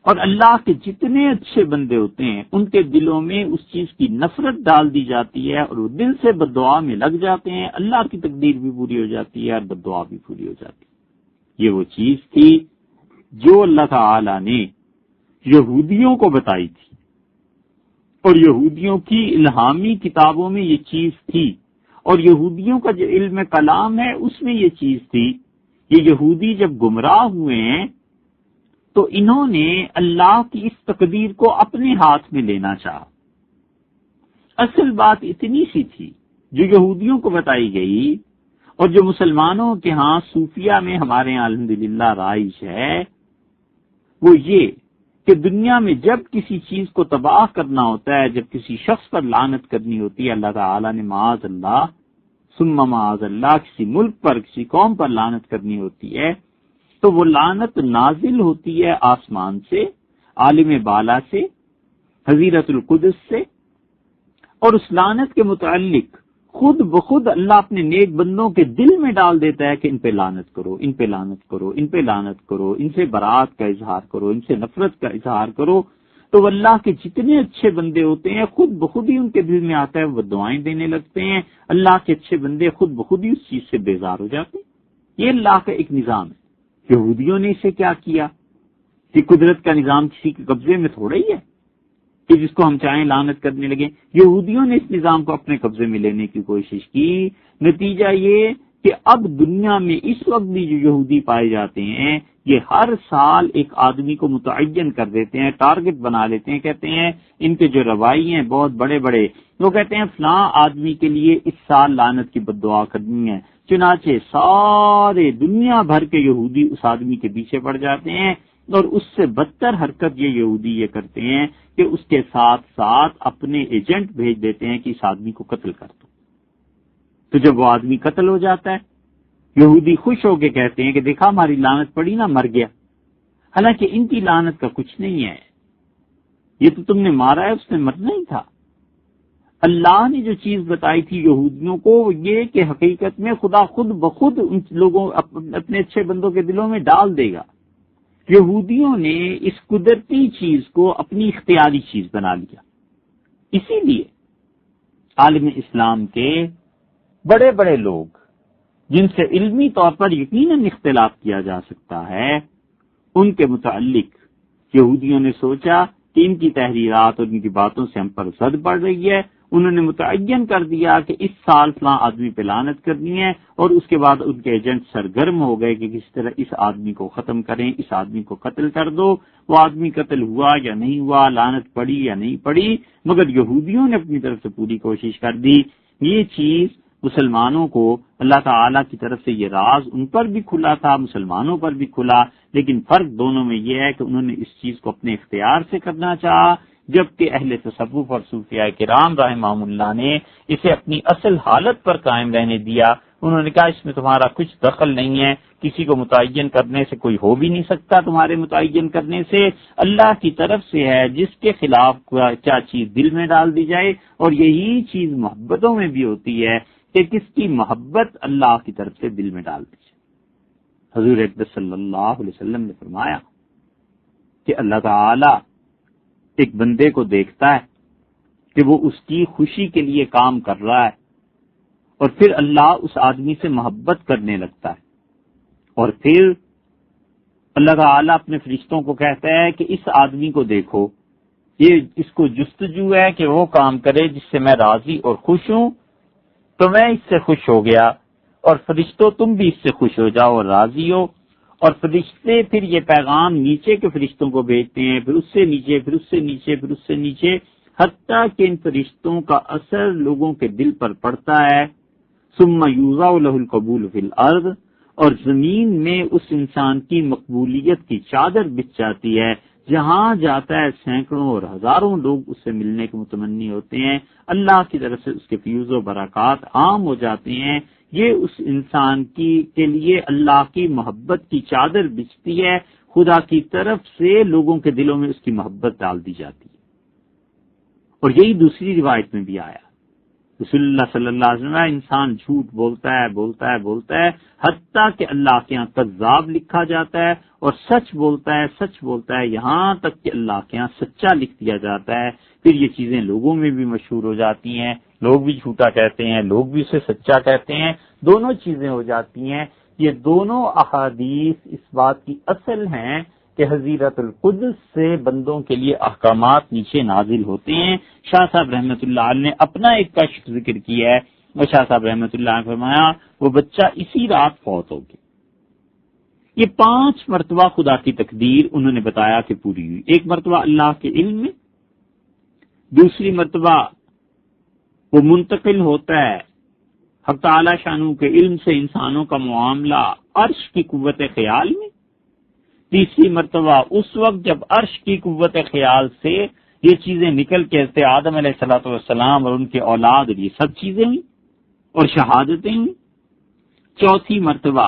اور اللہ کے جتنے اچھے بندے ہوتے ہیں ان کے دلوں میں اس چیز کی نفرت ڈال دی جاتی ہے اور وہ دل سے بد دعا میں لگ جاتے ہیں. اللہ کی تقدیر بھی پوری ہو جاتی ہے اور بد دعا بھی پوری ہو جاتی ہے. یہ وہ چیز تھی جو اللہ تعالی نے یہودیوں کو بتائی تھی اور یہودیوں کی الہامی کتابوں میں یہ چیز تھی اور یہودیوں کا جو علم کلام ہے اس میں یہ چیز تھی، یہ یہودی جب گمراہ ہوئے ہیں تو انہوں نے اللہ کی اس تقدیر کو اپنے ہاتھ میں لینا چاہا۔ اصل بات اتنی سی تھی جو یہودیوں کو بتائی گئی اور جو مسلمانوں کے ہاں صوفیہ میں ہمارے یہاں الحمدللہ رائج ہے، وہ یہ کہ دنیا میں جب کسی چیز کو تباہ کرنا ہوتا ہے، جب کسی شخص پر لعنت کرنی ہوتی ہے، اللہ تعالیٰ نے معاذ اللہ ثم معاذ اللہ کسی ملک پر، کسی قوم پر لعنت کرنی ہوتی ہے، تو وہ لعنت نازل ہوتی ہے آسمان سے، عالم بالا سے، حضیرت القدس سے، اور اس لعنت کے متعلق خود بخود اللہ اپنے نیک بندوں کے دل میں ڈال دیتا ہے کہ ان پہ لعنت کرو، ان پہ لعنت کرو، ان پہ لعنت کرو، ان سے برات کا اظہار کرو، ان سے نفرت کا اظہار کرو۔ تو اللہ کے جتنے اچھے بندے ہوتے ہیں خود بخود ہی ان کے دل میں آتا ہے، وہ دعائیں دینے لگتے ہیں، اللہ کے اچھے بندے خود بخود ہی اس چیز سے بیزار ہو جاتے ہیں۔ یہ اللہ کا ایک نظام ہے۔ یہودیوں نے اسے کیا کیا کہ قدرت کا نظام کسی کے قبضے میں تھوڑا ہی ہے کہ جس کو ہم چاہیں لعنت کرنے لگے۔ یہودیوں نے اس نظام کو اپنے قبضے میں لینے کی کوشش کی، نتیجہ یہ کہ اب دنیا میں اس وقت بھی جو یہودی پائے جاتے ہیں یہ ہر سال ایک آدمی کو متعین کر دیتے ہیں، ٹارگٹ بنا لیتے ہیں، کہتے ہیں ان کے جو روائی ہیں بہت بڑے بڑے، وہ کہتے ہیں فلاں آدمی کے لیے اس سال لعنت کی بد دعا کرنی ہے، چنانچہ سارے دنیا بھر کے یہودی اس آدمی کے پیچھے پڑ جاتے ہیں، اور اس سے بدتر حرکت یہ یہودی یہ کرتے ہیں کہ اس کے ساتھ ساتھ اپنے ایجنٹ بھیج دیتے ہیں کہ اس آدمی کو قتل کر دو۔ تو جب وہ آدمی قتل ہو جاتا ہے، یہودی خوش ہو کے کہتے ہیں کہ دیکھا ہماری لعنت پڑی نا، مر گیا، حالانکہ ان کی لعنت کا کچھ نہیں ہے، یہ تو تم نے مارا ہے، اس نے مرنا ہی تھا۔ اللہ نے جو چیز بتائی تھی یہودیوں کو وہ یہ کہ حقیقت میں خدا خود بخود ان لوگوں اپنے اچھے بندوں کے دلوں میں ڈال دے گا۔ یہودیوں نے اس قدرتی چیز کو اپنی اختیاری چیز بنا لیا، اسی لیے عالم اسلام کے بڑے بڑے لوگ جن سے علمی طور پر یقیناً اختلاف کیا جا سکتا ہے، ان کے متعلق یہودیوں نے سوچا کہ ان کی تحریرات اور ان کی باتوں سے ہم پر زد پڑ رہی ہے، انہوں نے متعین کر دیا کہ اس سال فلاں آدمی پہ لعنت کرنی ہے، اور اس کے بعد ان کے ایجنٹ سرگرم ہو گئے کہ کس طرح اس آدمی کو ختم کریں، اس آدمی کو قتل کر دو۔ وہ آدمی قتل ہوا یا نہیں ہوا، لعنت پڑی یا نہیں پڑی، مگر یہودیوں نے اپنی طرف سے پوری کوشش کر دی۔ یہ چیز مسلمانوں کو اللہ تعالیٰ کی طرف سے یہ راز ان پر بھی کھلا تھا، مسلمانوں پر بھی کھلا، لیکن فرق دونوں میں یہ ہے کہ انہوں نے اس چیز کو اپنے اختیار سے کرنا چاہا، جبکہ اہل تصوف اور صوفیاء کرام رحمہم اللہ نے اسے اپنی اصل حالت پر قائم رہنے دیا۔ انہوں نے کہا اس میں تمہارا کچھ دخل نہیں ہے، کسی کو متعین کرنے سے کوئی ہو بھی نہیں سکتا، تمہارے متعین کرنے سے اللہ کی طرف سے ہے، جس کے خلاف کیا چیز دل میں ڈال دی جائے، اور یہی چیز محبتوں میں بھی ہوتی ہے کہ کس کی محبت اللہ کی طرف سے دل میں ڈال دی جائے۔ حضور اقدس صلی اللہ علیہ وسلم نے فرمایا کہ اللہ تعالی ایک بندے کو دیکھتا ہے کہ وہ اس کی خوشی کے لیے کام کر رہا ہے، اور پھر اللہ اس آدمی سے محبت کرنے لگتا ہے، اور پھر اللہ تعالیٰ اپنے فرشتوں کو کہتا ہے کہ اس آدمی کو دیکھو، یہ اس کو جستجو ہے کہ وہ کام کرے جس سے میں راضی اور خوش ہوں، تو میں اس سے خوش ہو گیا، اور فرشتوں تم بھی اس سے خوش ہو جاؤ اور راضی ہو۔ اور فرشتے پھر یہ پیغام نیچے کے فرشتوں کو بھیجتے ہیں، پھر اس سے نیچے، پھر اس سے نیچے، پھر اس سے نیچے، حتیٰ کہ ان فرشتوں کا اثر لوگوں کے دل پر پڑتا ہے۔ ثم یوضع له القبول فی الارض، اور زمین میں اس انسان کی مقبولیت کی چادر بچھ جاتی ہے، جہاں جاتا ہے سینکڑوں اور ہزاروں لوگ اس سے ملنے کے متمنی ہوتے ہیں، اللہ کی طرف سے اس کے فیوز و برکات عام ہو جاتے ہیں۔ یہ اس انسان کے لیے اللہ کی محبت کی چادر بچھتی ہے، خدا کی طرف سے لوگوں کے دلوں میں اس کی محبت ڈال دی جاتی ہے۔ اور یہی دوسری روایت میں بھی آیا، رسول اللہ صلی اللہ علیہ وسلم، انسان جھوٹ بولتا ہے حتیٰ کہ اللہ کے ہاں کذاب لکھا جاتا ہے، اور سچ بولتا ہے یہاں تک کہ اللہ کے ہاں سچا لکھ دیا جاتا ہے۔ پھر یہ چیزیں لوگوں میں بھی مشہور ہو جاتی ہیں، لوگ بھی جھوٹا کہتے ہیں، لوگ بھی اسے سچا کہتے ہیں، دونوں چیزیں ہو جاتی ہیں۔ یہ دونوں احادیث اس بات کی اصل ہیں کہ حضیرت القدس سے بندوں کے لیے احکامات نیچے نازل ہوتے ہیں۔ شاہ صاحب رحمۃ اللہ علیہ نے اپنا ایک کشف ذکر کیا ہے اور شاہ صاحب رحمۃ اللہ نے فرمایا وہ بچہ اسی رات فوت ہو گیا۔ یہ 5 مرتبہ خدا کی تقدیر انہوں نے بتایا کہ پوری ہوئی۔ ایک مرتبہ اللہ کے علم میں، دوسری مرتبہ وہ منتقل ہوتا ہے حق تعالی شانہ کے علم سے انسانوں کا معاملہ عرش کی قوت خیال میں، تیسری مرتبہ اس وقت جب عرش کی قوت خیال سے یہ چیزیں نکل کے حضرت آدم علیہ الصلوۃ والسلام اور ان کے اولاد اور یہ سب چیزیں ہوئی اور شہادتیں ہوئی، چوتھی مرتبہ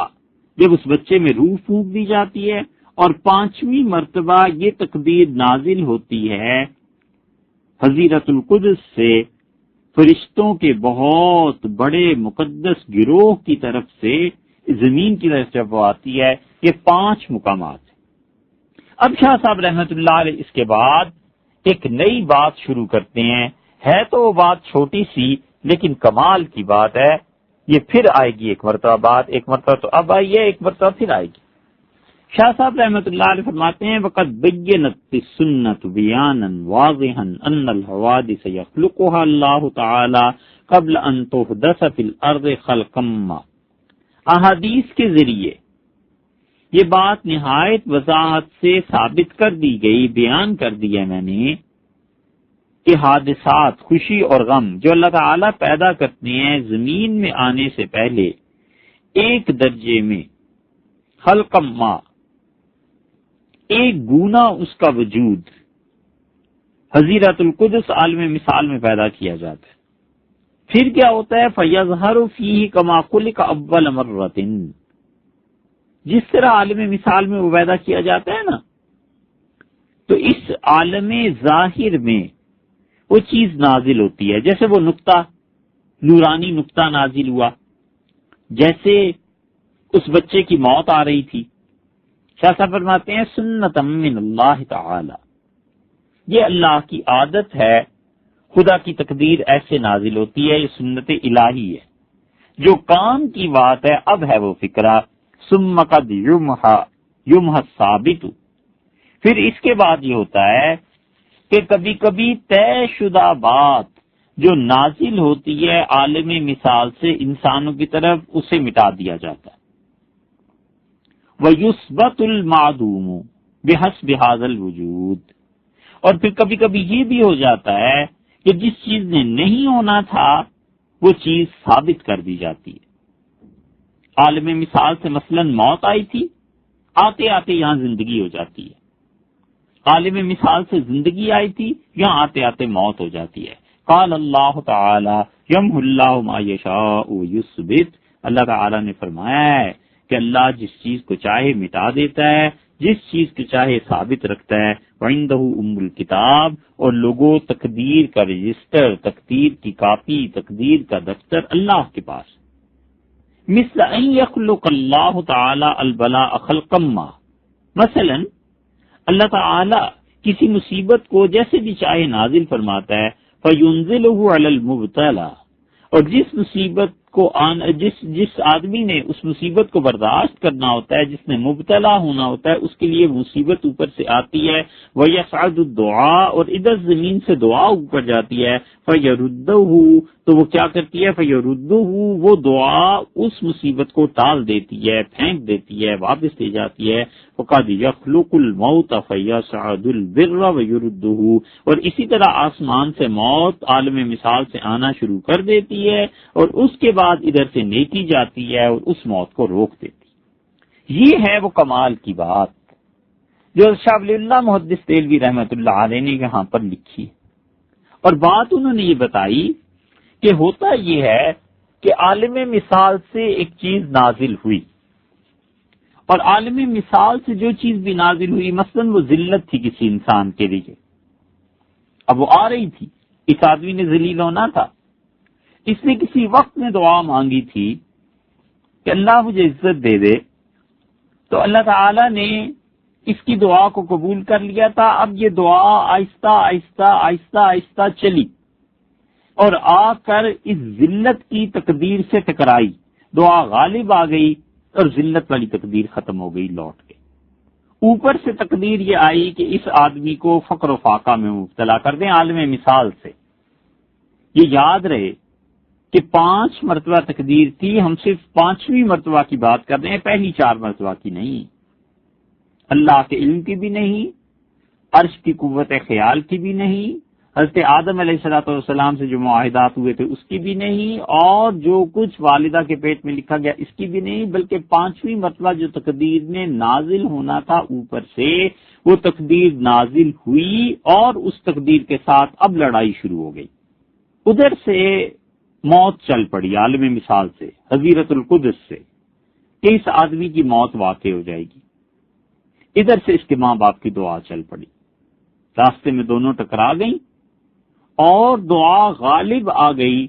جب اس بچے میں روح پھونک دی جاتی ہے، اور 5ویں مرتبہ یہ تقدیر نازل ہوتی ہے حضیرت القدس سے فرشتوں کے بہت بڑے مقدس گروہ کی طرف سے زمین کی طرف جب وہ آتی ہے۔ یہ 5 مقامات ہیں۔ اب شاہ صاحب رحمت اللہ علیہ اس کے بعد ایک نئی بات شروع کرتے ہیں، ہے تو وہ بات چھوٹی سی لیکن کمال کی بات ہے۔ یہ پھر آئے گی ایک مرتبہ بات، ایک مرتبہ تو اب آئی ہے، ایک مرتبہ پھر آئے گی۔ شاہ صاحب رحمت اللہ علیہ فرماتے ہیں وقد بینت السنت بیانا واضحا ان الحوادث یخلقها اللہ تعالی قبل ان تحدث فی الارض خلقا ما۔ احادیث کے ذریعے یہ بات نہایت وضاحت سے ثابت کر دی گئی، بیان کر دیا میں نے کہ حادثات، خوشی اور غم جو اللہ تعالیٰ پیدا کرتے ہیں زمین میں آنے سے پہلے ایک درجے میں خلق ما، ایک گونا اس کا وجود حضیرت القدس عالم مثال میں پیدا کیا جاتا ہے۔ پھر کیا ہوتا ہے فَيَظْهَرُ فِيهِ كَمَا خُلِقَ أَوَّلَ مَرَّةٍ، جس طرح عالم مثال میں وہ پیدا کیا جاتا ہے نا، تو اس عالم ظاہر میں وہ چیز نازل ہوتی ہے، جیسے وہ نقطہ، نورانی نقطہ نازل ہوا، جیسے اس بچے کی موت آ رہی تھی۔ شاہ صاحب فرماتے ہیں سنت من اللہ تعالی، یہ اللہ کی عادت ہے، خدا کی تقدیر ایسے نازل ہوتی ہے، یہ سنت الہی ہے۔ جو کام کی بات ہے اب ہے وہ فکرہ، ثم قد یمحى الثابت، پھر اس کے بعد یہ ہوتا ہے کہ کبھی کبھی طے شدہ بات جو نازل ہوتی ہے عالم مثال سے انسانوں کی طرف، اسے مٹا دیا جاتا ہے۔ وَيُثْبَتُ الْمَعْدُومُ بِحَسْبِ هَذَا الْوُجُودِ، اور پھر کبھی کبھی یہ بھی ہو جاتا ہے کہ جس چیز نے نہیں ہونا تھا وہ چیز ثابت کر دی جاتی ہے۔ عالم مثال سے مثلا موت آئی تھی، آتے آتے یہاں زندگی ہو جاتی ہے۔ عالم مثال سے زندگی آئی تھی، یہاں آتے آتے موت ہو جاتی ہے۔ قال اللہ تعالی یمحو اللہ ما یشاء ویثبت، اللہ تعالی نے فرمایا ہے کہ اللہ جس چیز کو چاہے مٹا دیتا ہے، جس چیز کو چاہے ثابت رکھتا ہے۔ وعندہ ام الکتاب، اور لوگوں تقدیر کا رجسٹر، تقدیر کی کاپی، تقدیر کا دفتر اللہ کے پاس۔ مثل ان یخلق اللہ تعالی البلاء خلقا ما، مثلا اللہ تعالی کسی مصیبت کو جیسے بھی چاہے نازل فرماتا ہے، فَيُنزِلُهُ عَلَى الْمُبْتَلَى، اور جس مصیبت کو جس آدمی نے اس مصیبت کو برداشت کرنا ہوتا ہے، جس نے مبتلا ہونا ہوتا ہے، اس کے لیے مصیبت اوپر سے آتی ہے۔ وَيَصْعَدُ الدُّعَاء، اور ادھر زمین سے دعا اوپر جاتی ہے۔ فَيَرُدُّهُ، تو وہ کیا کرتی ہے، فَيَرُدُّهُ، وہ دعا اس مصیبت کو ٹال دیتی ہے، پھینک دیتی ہے، واپس لے جاتی ہے۔ وَقَدْ يَخْلُقُ الْمَوْتَ فَيَصْعَدُ الْبِرَّ وَيُرُدُّهُ، اور اسی طرح آسمان سے موت عالم مثال سے آنا شروع کر دیتی ہے، اور اس کے بعد ادھر سے نیکی جاتی ہے اور اس موت کو روک دیتی ہے۔ یہ ہے وہ کمال کی بات جو شاہ ولی اللہ محدث دہلوی رحمۃ اللہ علیہ نے یہاں پر لکھی، اور بات انہوں نے یہ بتائی کہ ہوتا یہ ہے کہ عالم مثال سے ایک چیز نازل ہوئی، اور عالم مثال سے جو چیز بھی نازل ہوئی، مثلا وہ ذلت تھی کسی انسان کے لیے، اب وہ آ رہی تھی، اس آدمی نے ذلیل ہونا تھا، اس نے کسی وقت میں دعا مانگی تھی کہ اللہ مجھے عزت دے دے، تو اللہ تعالی نے اس کی دعا کو قبول کر لیا تھا۔ اب یہ دعا آہستہ آہستہ آہستہ آہستہ چلی اور آ کر اس ذلت کی تقدیر سے ٹکرائی، دعا غالب آ گئی اور ذلت والی تقدیر ختم ہو گئی لوٹ کے۔ اوپر سے تقدیر یہ آئی کہ اس آدمی کو فقر و فاقہ میں مبتلا کر دیں عالم مثال سے۔ یہ یاد رہے کہ 5 مرتبہ تقدیر تھی، ہم صرف 5ویں مرتبہ کی بات کر رہے ہیں، پہلی 4 مرتبہ کی نہیں، اللہ کے علم کی بھی نہیں، عرش کی قوت خیال کی بھی نہیں، حضرت آدم علیہ الصلوۃ والسلام سے جو معاہدات ہوئے تھے اس کی بھی نہیں، اور جو کچھ والدہ کے پیٹ میں لکھا گیا اس کی بھی نہیں، بلکہ 5ویں مرتبہ جو تقدیر نے نازل ہونا تھا اوپر سے، وہ تقدیر نازل ہوئی اور اس تقدیر کے ساتھ اب لڑائی شروع ہو گئی۔ ادھر سے موت چل پڑی عالم مثال سے، حضیرت القدس سے، کہ اس آدمی کی موت واقع ہو جائے گی۔ ادھر سے اس کے ماں باپ کی دعا چل پڑی، راستے میں دونوں ٹکرا گئیں اور دعا غالب آ گئی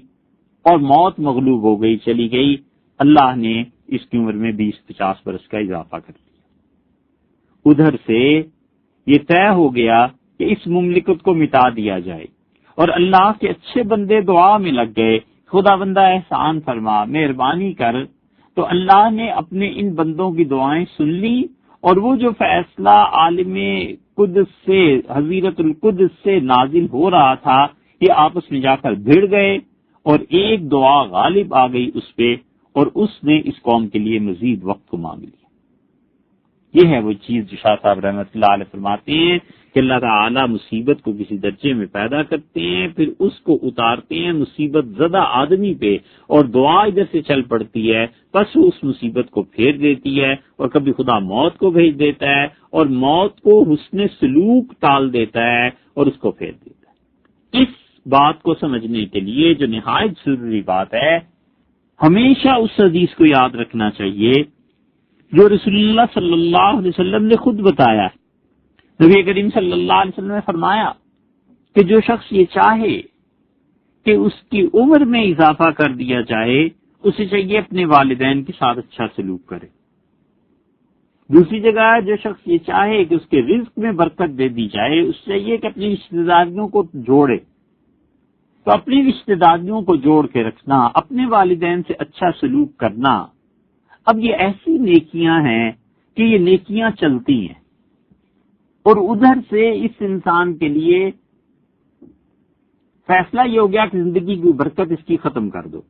اور موت مغلوب ہو گئی، چلی گئی۔ اللہ نے اس کی عمر میں 20-50 برس کا اضافہ کر دیا۔ ادھر سے یہ طے ہو گیا کہ اس مملکت کو مٹا دیا جائے، اور اللہ کے اچھے بندے دعا میں لگ گئے، خدا بندہ احسان فرما، مہربانی کر۔ تو اللہ نے اپنے ان بندوں کی دعائیں سن لی، اور وہ جو فیصلہ عالم قدس سے، حضیرت القدس سے نازل ہو رہا تھا، یہ آپس میں جا کر بھیڑ گئے اور ایک دعا غالب آ گئی اس پہ، اور اس نے اس قوم کے لیے مزید وقت کو مانگ لیا۔ یہ ہے وہ چیز جو شاہ صاحب رحمۃ اللہ علیہ فرماتے ہیں کہ اللہ تعالیٰ مصیبت کو کسی درجے میں پیدا کرتے ہیں، پھر اس کو اتارتے ہیں مصیبت زدہ آدمی پہ، اور دعا ادھر سے چل پڑتی ہے، بس وہ اس مصیبت کو پھیر دیتی ہے، اور کبھی خدا موت کو بھیج دیتا ہے اور موت کو حسن سلوک ٹال دیتا ہے اور اس کو پھیر دیتا ہے۔ اس بات کو سمجھنے کے لیے جو نہایت ضروری بات ہے، ہمیشہ اس حدیث کو یاد رکھنا چاہیے جو رسول اللہ صلی اللہ علیہ وسلم نے خود بتایا ہے۔ نبی کریم صلی اللہ علیہ وسلم نے فرمایا کہ جو شخص یہ چاہے کہ اس کی عمر میں اضافہ کر دیا جائے، اسے چاہیے اپنے والدین کے ساتھ اچھا سلوک کرے۔ دوسری جگہ جو شخص یہ چاہے کہ اس کے رزق میں برکت دے دی جائے، اسے چاہیے کہ اپنی رشتہ داریوں کو جوڑے۔ تو اپنی رشتہ داریوں کو جوڑ کے رکھنا، اپنے والدین سے اچھا سلوک کرنا، اب یہ ایسی نیکیاں ہیں کہ یہ نیکیاں چلتی ہیں، اور ادھر سے اس انسان کے لیے فیصلہ یہ ہو گیا کہ زندگی کی برکت اس کی ختم کر دو،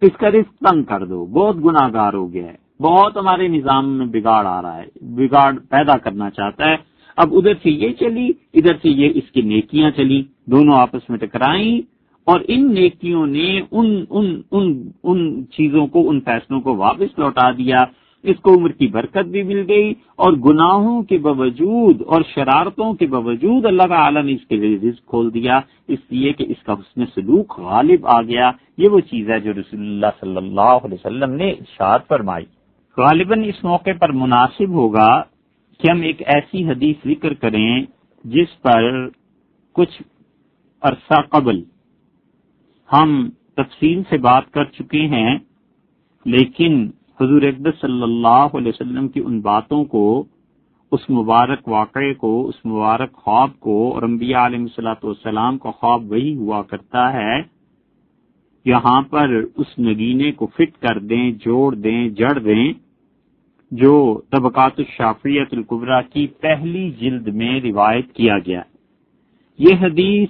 اس کا رزق تنگ کر دو، بہت گناہ گار ہو گیا ہے، بہت ہمارے نظام میں بگاڑ آ رہا ہے، بگاڑ پیدا کرنا چاہتا ہے۔ اب ادھر سے یہ چلی، ادھر سے یہ اس کی نیکیاں چلی، دونوں آپس میں ٹکرائیں، اور ان نیکیوں نے ان چیزوں کو، ان فیصلوں کو واپس لوٹا دیا۔ اس کو عمر کی برکت بھی مل گئی، اور گناہوں کے باوجود اور شرارتوں کے باوجود اللہ تعالیٰ نے اس کے لیے رزق کھول دیا، اس لیے کہ اس کا حسن سلوک غالب آ گیا۔ یہ وہ چیز ہے جو رسول اللہ صلی اللہ علیہ وسلم نے ارشاد فرمائی۔ غالباً اس موقع پر مناسب ہوگا کہ ہم ایک ایسی حدیث ذکر کریں جس پر کچھ عرصہ قبل ہم تفصیل سے بات کر چکے ہیں، لیکن حضور اقدس صلی اللہ علیہ وسلم کی ان باتوں کو، اس مبارک واقعے کو، اس مبارک خواب کو، اور انبیاء علیہ الصلوۃ والسلام کا خواب وہی ہوا کرتا ہے، یہاں پر اس نگینے کو فٹ کر دیں، جوڑ دیں، جڑ دیں، جو طبقات الشافعیۃ الکبریٰ کی پہلی جلد میں روایت کیا گیا۔ یہ حدیث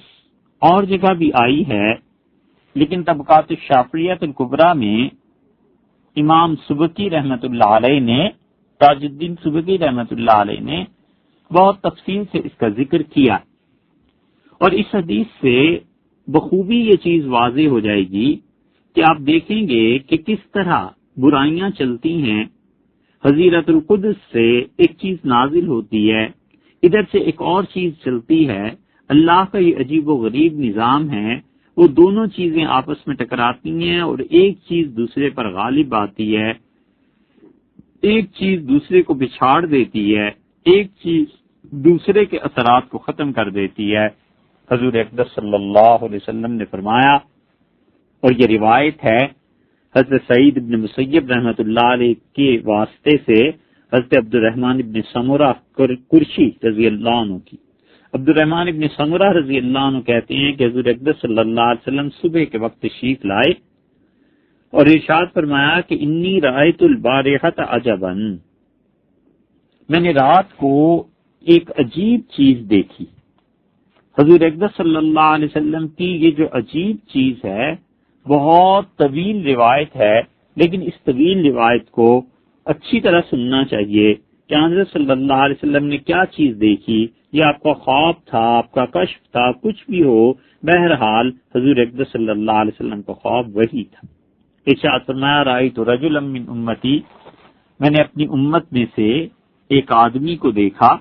اور جگہ بھی آئی ہے، لیکن طبقات الشافعیۃ الکبریٰ میں امام سبکی رحمۃ اللہ علیہ نے، تاج الدین سبکی رحمۃ اللہ علیہ نے بہت تفصیل سے اس کا ذکر کیا، اور اس حدیث سے بخوبی یہ چیز واضح ہو جائے گی کہ آپ دیکھیں گے کہ کس طرح برائیاں چلتی ہیں۔ حضیرت القدس سے ایک چیز نازل ہوتی ہے، ادھر سے ایک اور چیز چلتی ہے۔ اللہ کا یہ عجیب و غریب نظام ہے، وہ دونوں چیزیں آپس میں ٹکراتی ہیں، اور ایک چیز دوسرے پر غالب آتی ہے، ایک چیز دوسرے کو بچھاڑ دیتی ہے، ایک چیز دوسرے کے اثرات کو ختم کر دیتی ہے۔ حضور اقدس صلی اللہ علیہ وسلم نے فرمایا، اور یہ روایت ہے حضرت سعید بن مسیب رحمۃ اللہ علیہ کے واسطے سے حضرت عبد الرحمن بن سمرہ قرشی رضی اللہ عنہ کی۔ عبد الرحمن ابن سمرہ رضی اللہ عنہ کہتے ہیں کہ حضور اقدس صلی اللہ علیہ وسلم صبح کے وقت تشریف لائے اور ارشاد فرمایا کہ انی رأیت البارحۃ عجبا، میں نے رات کو ایک عجیب چیز دیکھی۔ حضور اقدس صلی اللہ علیہ وسلم کی یہ جو عجیب چیز ہے، بہت طویل روایت ہے، لیکن اس طویل روایت کو اچھی طرح سننا چاہیے کہ حضرت صلی اللہ علیہ وسلم نے کیا چیز دیکھی، یہ آپ کا خواب تھا، آپ کا کشف تھا، کچھ بھی ہو، بہرحال حضور اقدس صلی اللہ علیہ وسلم کا خواب وہی تھا۔ ارشاد فرمایا رأیت رجلا من امتی، میں نے اپنی امت میں سے ایک آدمی کو دیکھا،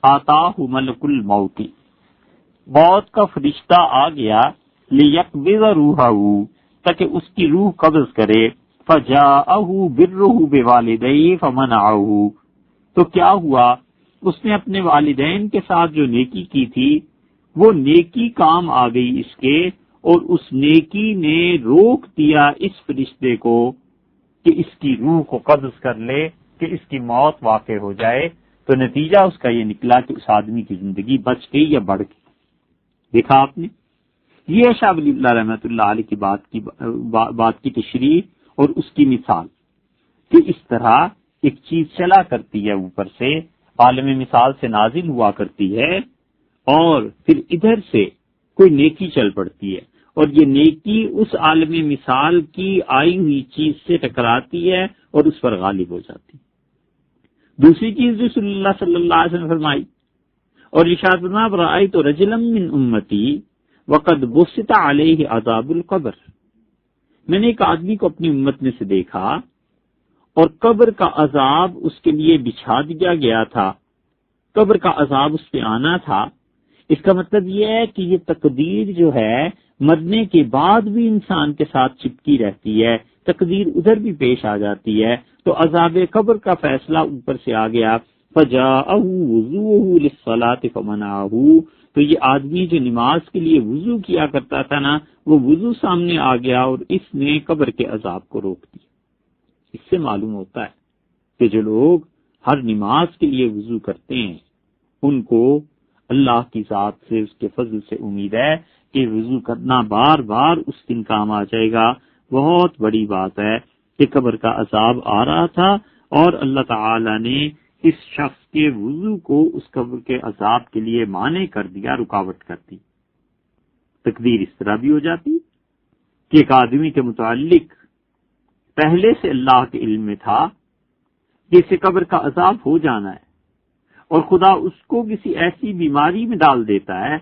آتاہ ملک الموت، موت کا فرشتہ آ گیا، لیقبض روحہ، تاکہ اس کی روح قبض کرے، فجاءہ برہ بوالدیہ فمنعہ، تو کیا ہوا، اس نے اپنے والدین کے ساتھ جو نیکی کی تھی وہ نیکی کام آ گئی اس کے، اور اس نیکی نے روک دیا اس فرشتے کو کہ اس کی روح کو قبض کر لے، کہ اس کی موت واقع ہو جائے۔ تو نتیجہ اس کا یہ نکلا کہ اس آدمی کی زندگی بچ گئی یا بڑھ گئی۔ دیکھا آپ نے، یہ شاہ ولی اللہ رحمۃ اللہ علیہ کی بات کی تشریح اور اس کی مثال کہ اس طرح ایک چیز چلا کرتی ہے، اوپر سے عالم مثال سے نازل ہوا کرتی ہے، اور پھر ادھر سے کوئی نیکی چل پڑتی ہے، اور یہ نیکی اس عالم مثال کی آئی ہوئی چیز سے ٹکراتی ہے اور اس پر غالب ہو جاتی ہے۔ دوسری چیز رسول اللہ صلی اللہ علیہ وسلم نے فرمائی، اور ارشاد فرمایا رأیت رجلا من امتی وقد بسط علیہ عذاب القبر، میں نے ایک آدمی کو اپنی امت میں سے دیکھا اور قبر کا عذاب اس کے لیے بچھا دیا گیا تھا، قبر کا عذاب اس پہ آنا تھا۔ اس کا مطلب یہ ہے کہ یہ تقدیر جو ہے مرنے کے بعد بھی انسان کے ساتھ چپکی رہتی ہے، تقدیر ادھر بھی پیش آ جاتی ہے، تو عذاب قبر کا فیصلہ اوپر سے آ گیا۔ فجاءہ وضوءہ للصلاۃ فمنعہ، تو یہ آدمی جو نماز کے لیے وضو کیا کرتا تھا نا، وہ وضو سامنے آ گیا اور اس نے قبر کے عذاب کو روک دیا۔ اس سے معلوم ہوتا ہے کہ جو لوگ ہر نماز کے لیے وضو کرتے ہیں ان کو اللہ کی ذات سے، اس کے فضل سے امید ہے کہ وضو کرنا بار بار اس دن کام آ جائے گا۔ بہت بڑی بات ہے کہ قبر کا عذاب آ رہا تھا اور اللہ تعالی نے اس شخص کے وضو کو اس قبر کے عذاب کے لیے مانع کر دیا، رکاوٹ کر دی۔ تقدیر اس طرح بھی ہو جاتی کہ ایک آدمی کے متعلق پہلے سے اللہ کے علم میں تھا کہ اسے قبر کا عذاب ہو جانا ہے، اور خدا اس کو کسی ایسی بیماری میں ڈال دیتا ہے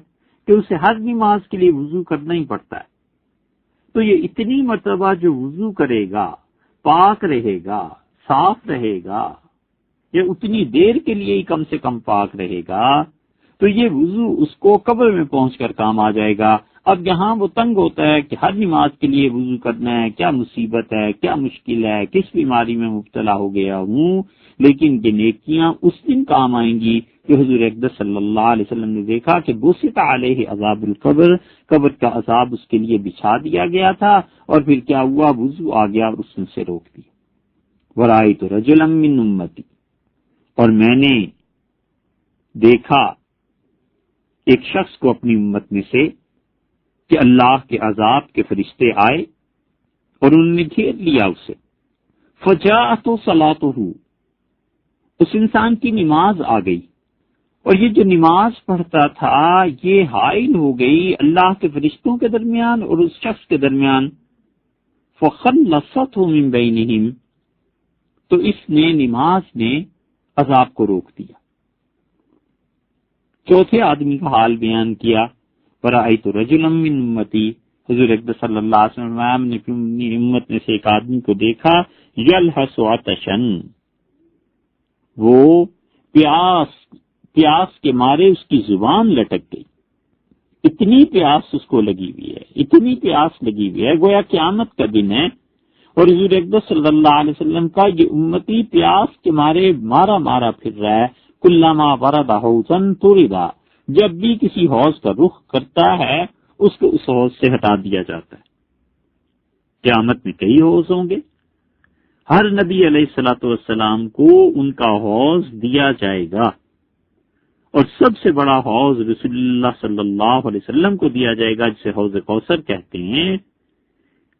کہ اسے ہر نماز کے لیے وضو کرنا ہی پڑتا ہے۔ تو یہ اتنی مرتبہ جو وضو کرے گا، پاک رہے گا، صاف رہے گا، یا اتنی دیر کے لیے ہی کم سے کم پاک رہے گا، تو یہ وضو اس کو قبر میں پہنچ کر کام آ جائے گا۔ اب یہاں وہ تنگ ہوتا ہے کہ ہر نماز کے لیے وضو کرنا ہے، کیا مصیبت ہے، کیا مشکل ہے، کس بیماری میں مبتلا ہو گیا ہوں، لیکن یہ نیکیاں اس دن کام آئیں گی کہ حضور اقدس صلی اللہ علیہ وسلم نے دیکھا کہ بسط علیہ عذاب القبر، قبر کا عذاب اس کے لیے بچھا دیا گیا تھا، اور پھر کیا ہوا، وضو آ گیا اور اس نے سے روک دیا۔ ورأیت رجلا من امتی، اور میں نے دیکھا ایک شخص کو اپنی امت میں سے کہ اللہ کے عذاب کے فرشتے آئے اور انہوں نے گھیر لیا اسے۔ فجاءت صلاتہ، اس انسان کی نماز آ گئی، اور یہ جو نماز پڑھتا تھا یہ حائل ہو گئی اللہ کے فرشتوں کے درمیان اور اس شخص کے درمیان۔ فخلصتہ من بینہم، تو اس نے نماز نے عذاب کو روک دیا۔ چوتھے آدمی کا حال بیان کیا، ورأیت رجلا من امتی، حضور اقدس صلی اللہ علیہ وسلم نے اپنی امت میں سے ایک آدمی کو دیکھا، یلحس عطشا، وہ پیاس کے مارے اس کی زبان لٹک گئی، اتنی پیاس اس کو لگی ہوئی ہے، اتنی پیاس لگی ہوئی ہے گویا قیامت کا دن ہے، اور حضور اقدس صلی اللہ علیہ وسلم کا یہ امتی پیاس کے مارے مارا پھر رہا ہے۔ کلما ورد حوضا طردا، جب بھی کسی حوض کا رخ کرتا ہے اس کو اس حوض سے ہٹا دیا جاتا ہے۔ قیامت میں کئی حوض ہوں گے، ہر نبی علیہ الصلوۃ والسلام کو ان کا حوض دیا جائے گا، اور سب سے بڑا حوض رسول اللہ صلی اللہ علیہ وسلم کو دیا جائے گا، جسے حوض کوثر کہتے ہیں۔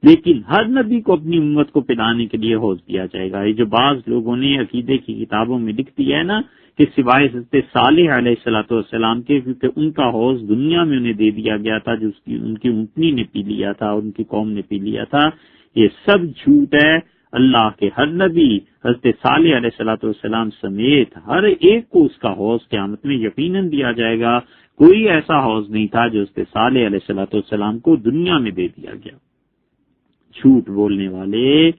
لیکن ہر نبی کو اپنی امت کو پلانے کے لیے حوض دیا جائے گا۔ یہ جو بعض لوگوں نے عقیدے کی کتابوں میں لکھ دیا ہے نا کہ سوائے حضرت صالح علیہ الصلوۃ والسلام کے، کیونکہ ان کا حوض دنیا میں انہیں دے دیا گیا تھا، جو ان کی اونٹنی نے پی لیا تھا، ان کی قوم نے پی لیا تھا، یہ سب جھوٹ ہے۔ اللہ کے ہر نبی حضرت صالح علیہ الصلوۃ والسلام سمیت ہر ایک کو اس کا حوض قیامت میں یقیناً دیا جائے گا۔ کوئی ایسا حوض نہیں تھا جو حضرت صالح علیہ الصلوۃ والسلام کو دنیا میں دے دیا گیا۔ جھوٹ بولنے والے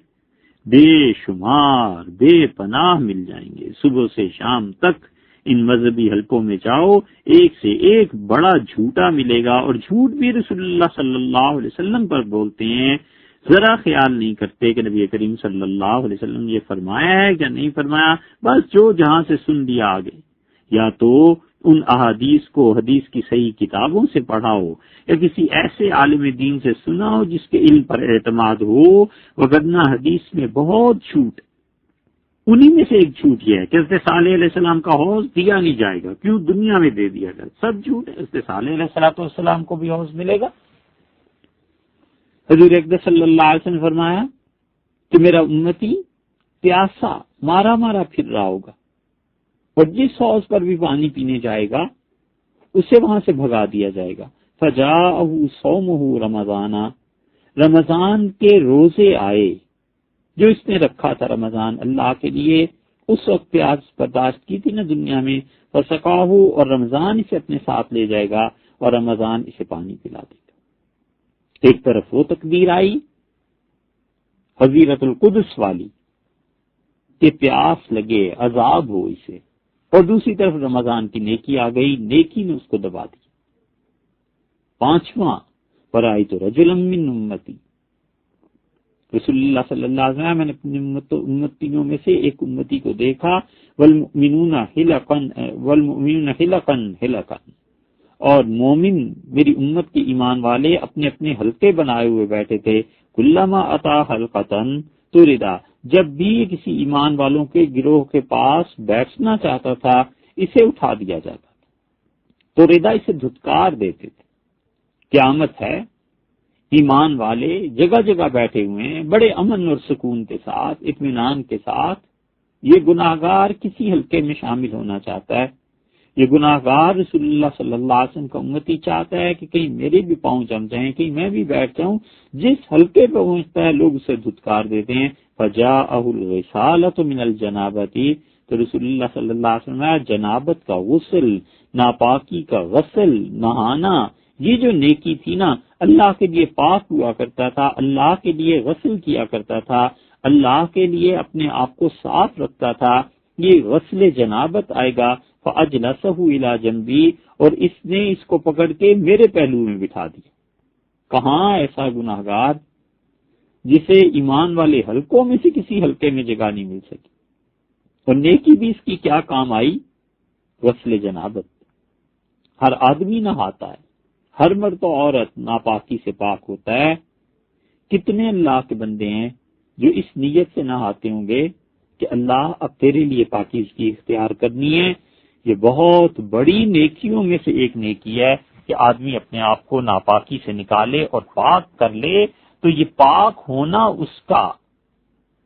بے شمار بے پناہ مل جائیں گے۔ صبح سے شام تک ان مذہبی حلقوں میں جاؤ، ایک سے ایک بڑا جھوٹا ملے گا، اور جھوٹ بھی رسول اللہ صلی اللہ علیہ وسلم پر بولتے ہیں، ذرا خیال نہیں کرتے کہ نبی کریم صلی اللہ علیہ وسلم نے یہ فرمایا ہے یا نہیں فرمایا، بس جو جہاں سے سن لیا آگے۔ یا تو ان احادیث کو حدیث کی صحیح کتابوں سے پڑھاؤ، یا کسی ایسے عالم دین سے سناؤ جس کے علم پر اعتماد ہو، وگرنہ حدیث میں بہت جھوٹ۔ انہی میں سے ایک جھوٹ یہ ہے کہ حضرت صالح علیہ السلام کا حوض دیا نہیں جائے گا، کیوں دنیا میں دے دیا گیا، سب جھوٹ ہے۔ حضرت صالح علیہ السلام کو بھی حوض ملے گا۔ حضور اقدس صلی اللہ علیہ وسلم نے فرمایا کہ میرا امتی پیاسا مارا مارا پھر رہا ہوگا، اور جس حوض پر بھی پانی پینے جائے گا اسے وہاں سے بھگا دیا جائے گا۔ فجاءہ صومہ رمضان کے روزے آئے جو اس نے رکھا تھا رمضان اللہ کے لیے، اس وقت پیاس برداشت کی تھی نا دنیا میں، فسقاہ، اور رمضان اسے اپنے ساتھ لے جائے گا اور رمضان اسے پانی پلا دے گا۔ ایک طرف وہ تقدیر آئی حضیرت القدس والی کہ پیاس لگے عذاب ہو اسے، اور دوسری طرف رمضان کی نیکی آ گئی، نیکی نے اس کو دبا دیا۔ پانچواں فرائض رجلا من امتی، رسول اللہ صلی اللہ علیہ وسلم میں نے اپنی امتیوں میں سے ایک امتی کو دیکھا، والمؤمنون حلقا، اور مومن میری امت کے ایمان والے اپنے اپنے حلقے بنائے ہوئے بیٹھے تھے، کلما اتا حلقتن تردا، جب بھی کسی ایمان والوں کے گروہ کے پاس بیٹھنا چاہتا تھا اسے اٹھا دیا جاتا تھا، تو ردا اسے دھتکار دیتے تھے۔ قیامت ہے، ایمان والے جگہ جگہ بیٹھے ہوئے ہیں بڑے امن اور سکون کے ساتھ، اطمینان کے ساتھ، یہ گناہگار کسی حلقے میں شامل ہونا چاہتا ہے، یہ گناہگار رسول اللہ صلی اللہ علیہ وسلم کا امتی چاہتا ہے کہ کہیں میرے بھی پاؤں جم جائیں، کہیں میں بھی بیٹھ جاؤں، جس حلقے پہ پہنچتا ہے لوگ اسے دھتکار دیتے ہیں۔ فجاءہ الغسالۃ من الجنابۃ، تو رسول اللہ صلی اللہ علیہ وسلم جنابت کا غسل، ناپاکی کا غسل، نہانا، یہ جو نیکی تھی نا، اللہ کے لیے پاک ہوا کرتا تھا، اللہ کے لیے غسل کیا کرتا تھا، اللہ کے لیے اپنے آپ کو صاف رکھتا تھا، یہ غسل جنابت آئے گا۔ فاجلسہ الی جنبی، اور اس نے اس کو پکڑ کے میرے پہلو میں بٹھا دیا۔ کہاں ایسا گناہگار جسے ایمان والے حلقوں میں سے کسی حلقے میں جگہ نہیں مل سکی، اور نیکی بھی اس کی کیا کام آئی؟ غسل جنابت۔ ہر آدمی نہاتا ہے، ہر مرد و عورت ناپاکی سے پاک ہوتا ہے۔ کتنے اللہ کے بندے ہیں جو اس نیت سے نہاتے ہوں گے کہ اللہ اب تیرے لیے پاکیزگی اختیار کرنی ہے۔ یہ بہت بڑی نیکیوں میں سے ایک نیکی ہے کہ آدمی اپنے آپ کو ناپاکی سے نکالے اور پاک کر لے، تو یہ پاک ہونا اس کا،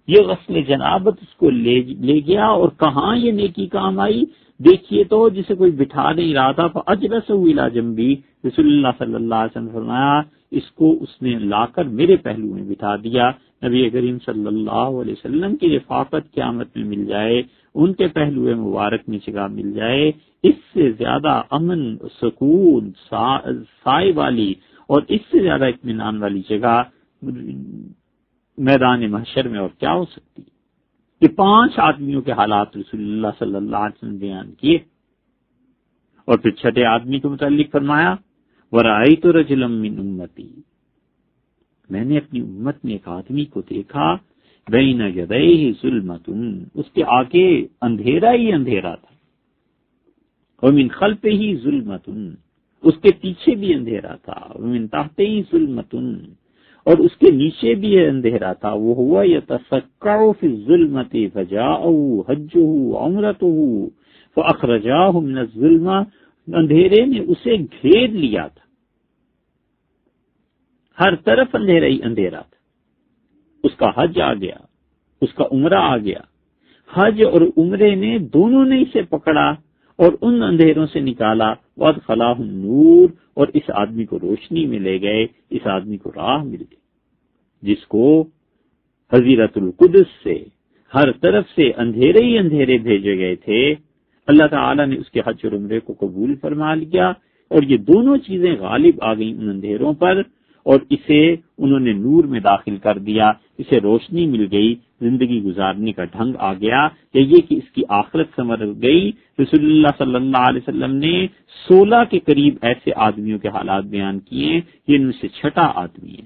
یہ غسل جنابت اس کو لے گیا، اور کہاں یہ نیکی کام آئی؟ دیکھیے تو جسے کوئی بٹھا نہیں رہا تھا، فاجلسہ الی جنبی، رسول اللہ صلی اللہ علیہ وسلم فرمایا اس کو اس نے لا کر میرے پہلو میں بٹھا دیا۔ نبی کریم صلی اللہ علیہ وسلم کی رفاقت قیامت میں مل جائے، ان کے پہلو مبارک میں جگہ مل جائے، اس سے زیادہ امن، سکون، سائے والی اور اس سے زیادہ اطمینان والی جگہ میدان محشر میں اور کیا ہو سکتی؟ یہ 5 آدمیوں کے حالات رسول اللہ صلی اللہ علیہ وسلم بیان کیے، اور پھر چھٹے آدمی کے متعلق فرمایا وَرَأَيْتُ رَجُلًا مِّنْ أُمَّتِي، میں نے اپنی امت میں ایک آدمی کو دیکھا، بین یدیہ ظلمۃ، اس کے آگے اندھیرا ہی اندھیرا تھا، ومن خلفہ ظلمۃ، اس کے پیچھے بھی اندھیرا تھا، ومن تحتہ ظلمۃ، اور اس کے نیچے بھی اندھیرا تھا، وہو یتسکع فی الظلمۃ فجاءہ حجہ عمرتہ فاخرجاہ من الظلمۃ، اندھیرے نے اسے گھیر لیا تھا، ہر طرف اندھیرا ہی اندھیرا تھا، اس کا حج آ گیا، اس کا عمرہ آ گیا۔ حج اور عمرے نے دونوں نے اسے پکڑا اور ان اندھیروں سے نکالا، وادخلاہ النور، اور اس آدمی کو روشنی میں لے گئے، اس آدمی کو راہ مل گئی، جس کو حضیرت القدس سے ہر طرف سے اندھیرے ہی اندھیرے بھیجے گئے تھے۔ اللہ تعالیٰ نے اس کے حج اور عمرے کو قبول فرما لیا، اور یہ دونوں چیزیں غالب آ گئیں ان اندھیروں پر، اور اسے انہوں نے نور میں داخل کر دیا، اسے روشنی مل گئی، زندگی گزارنے کا ڈھنگ آ گیا، یا یہ کہ اس کی آخرت سنور گئی۔ رسول اللہ صلی اللہ علیہ وسلم نے 16 کے قریب ایسے آدمیوں کے حالات بیان کیے، یہ ان سے چھٹا آدمی ہے۔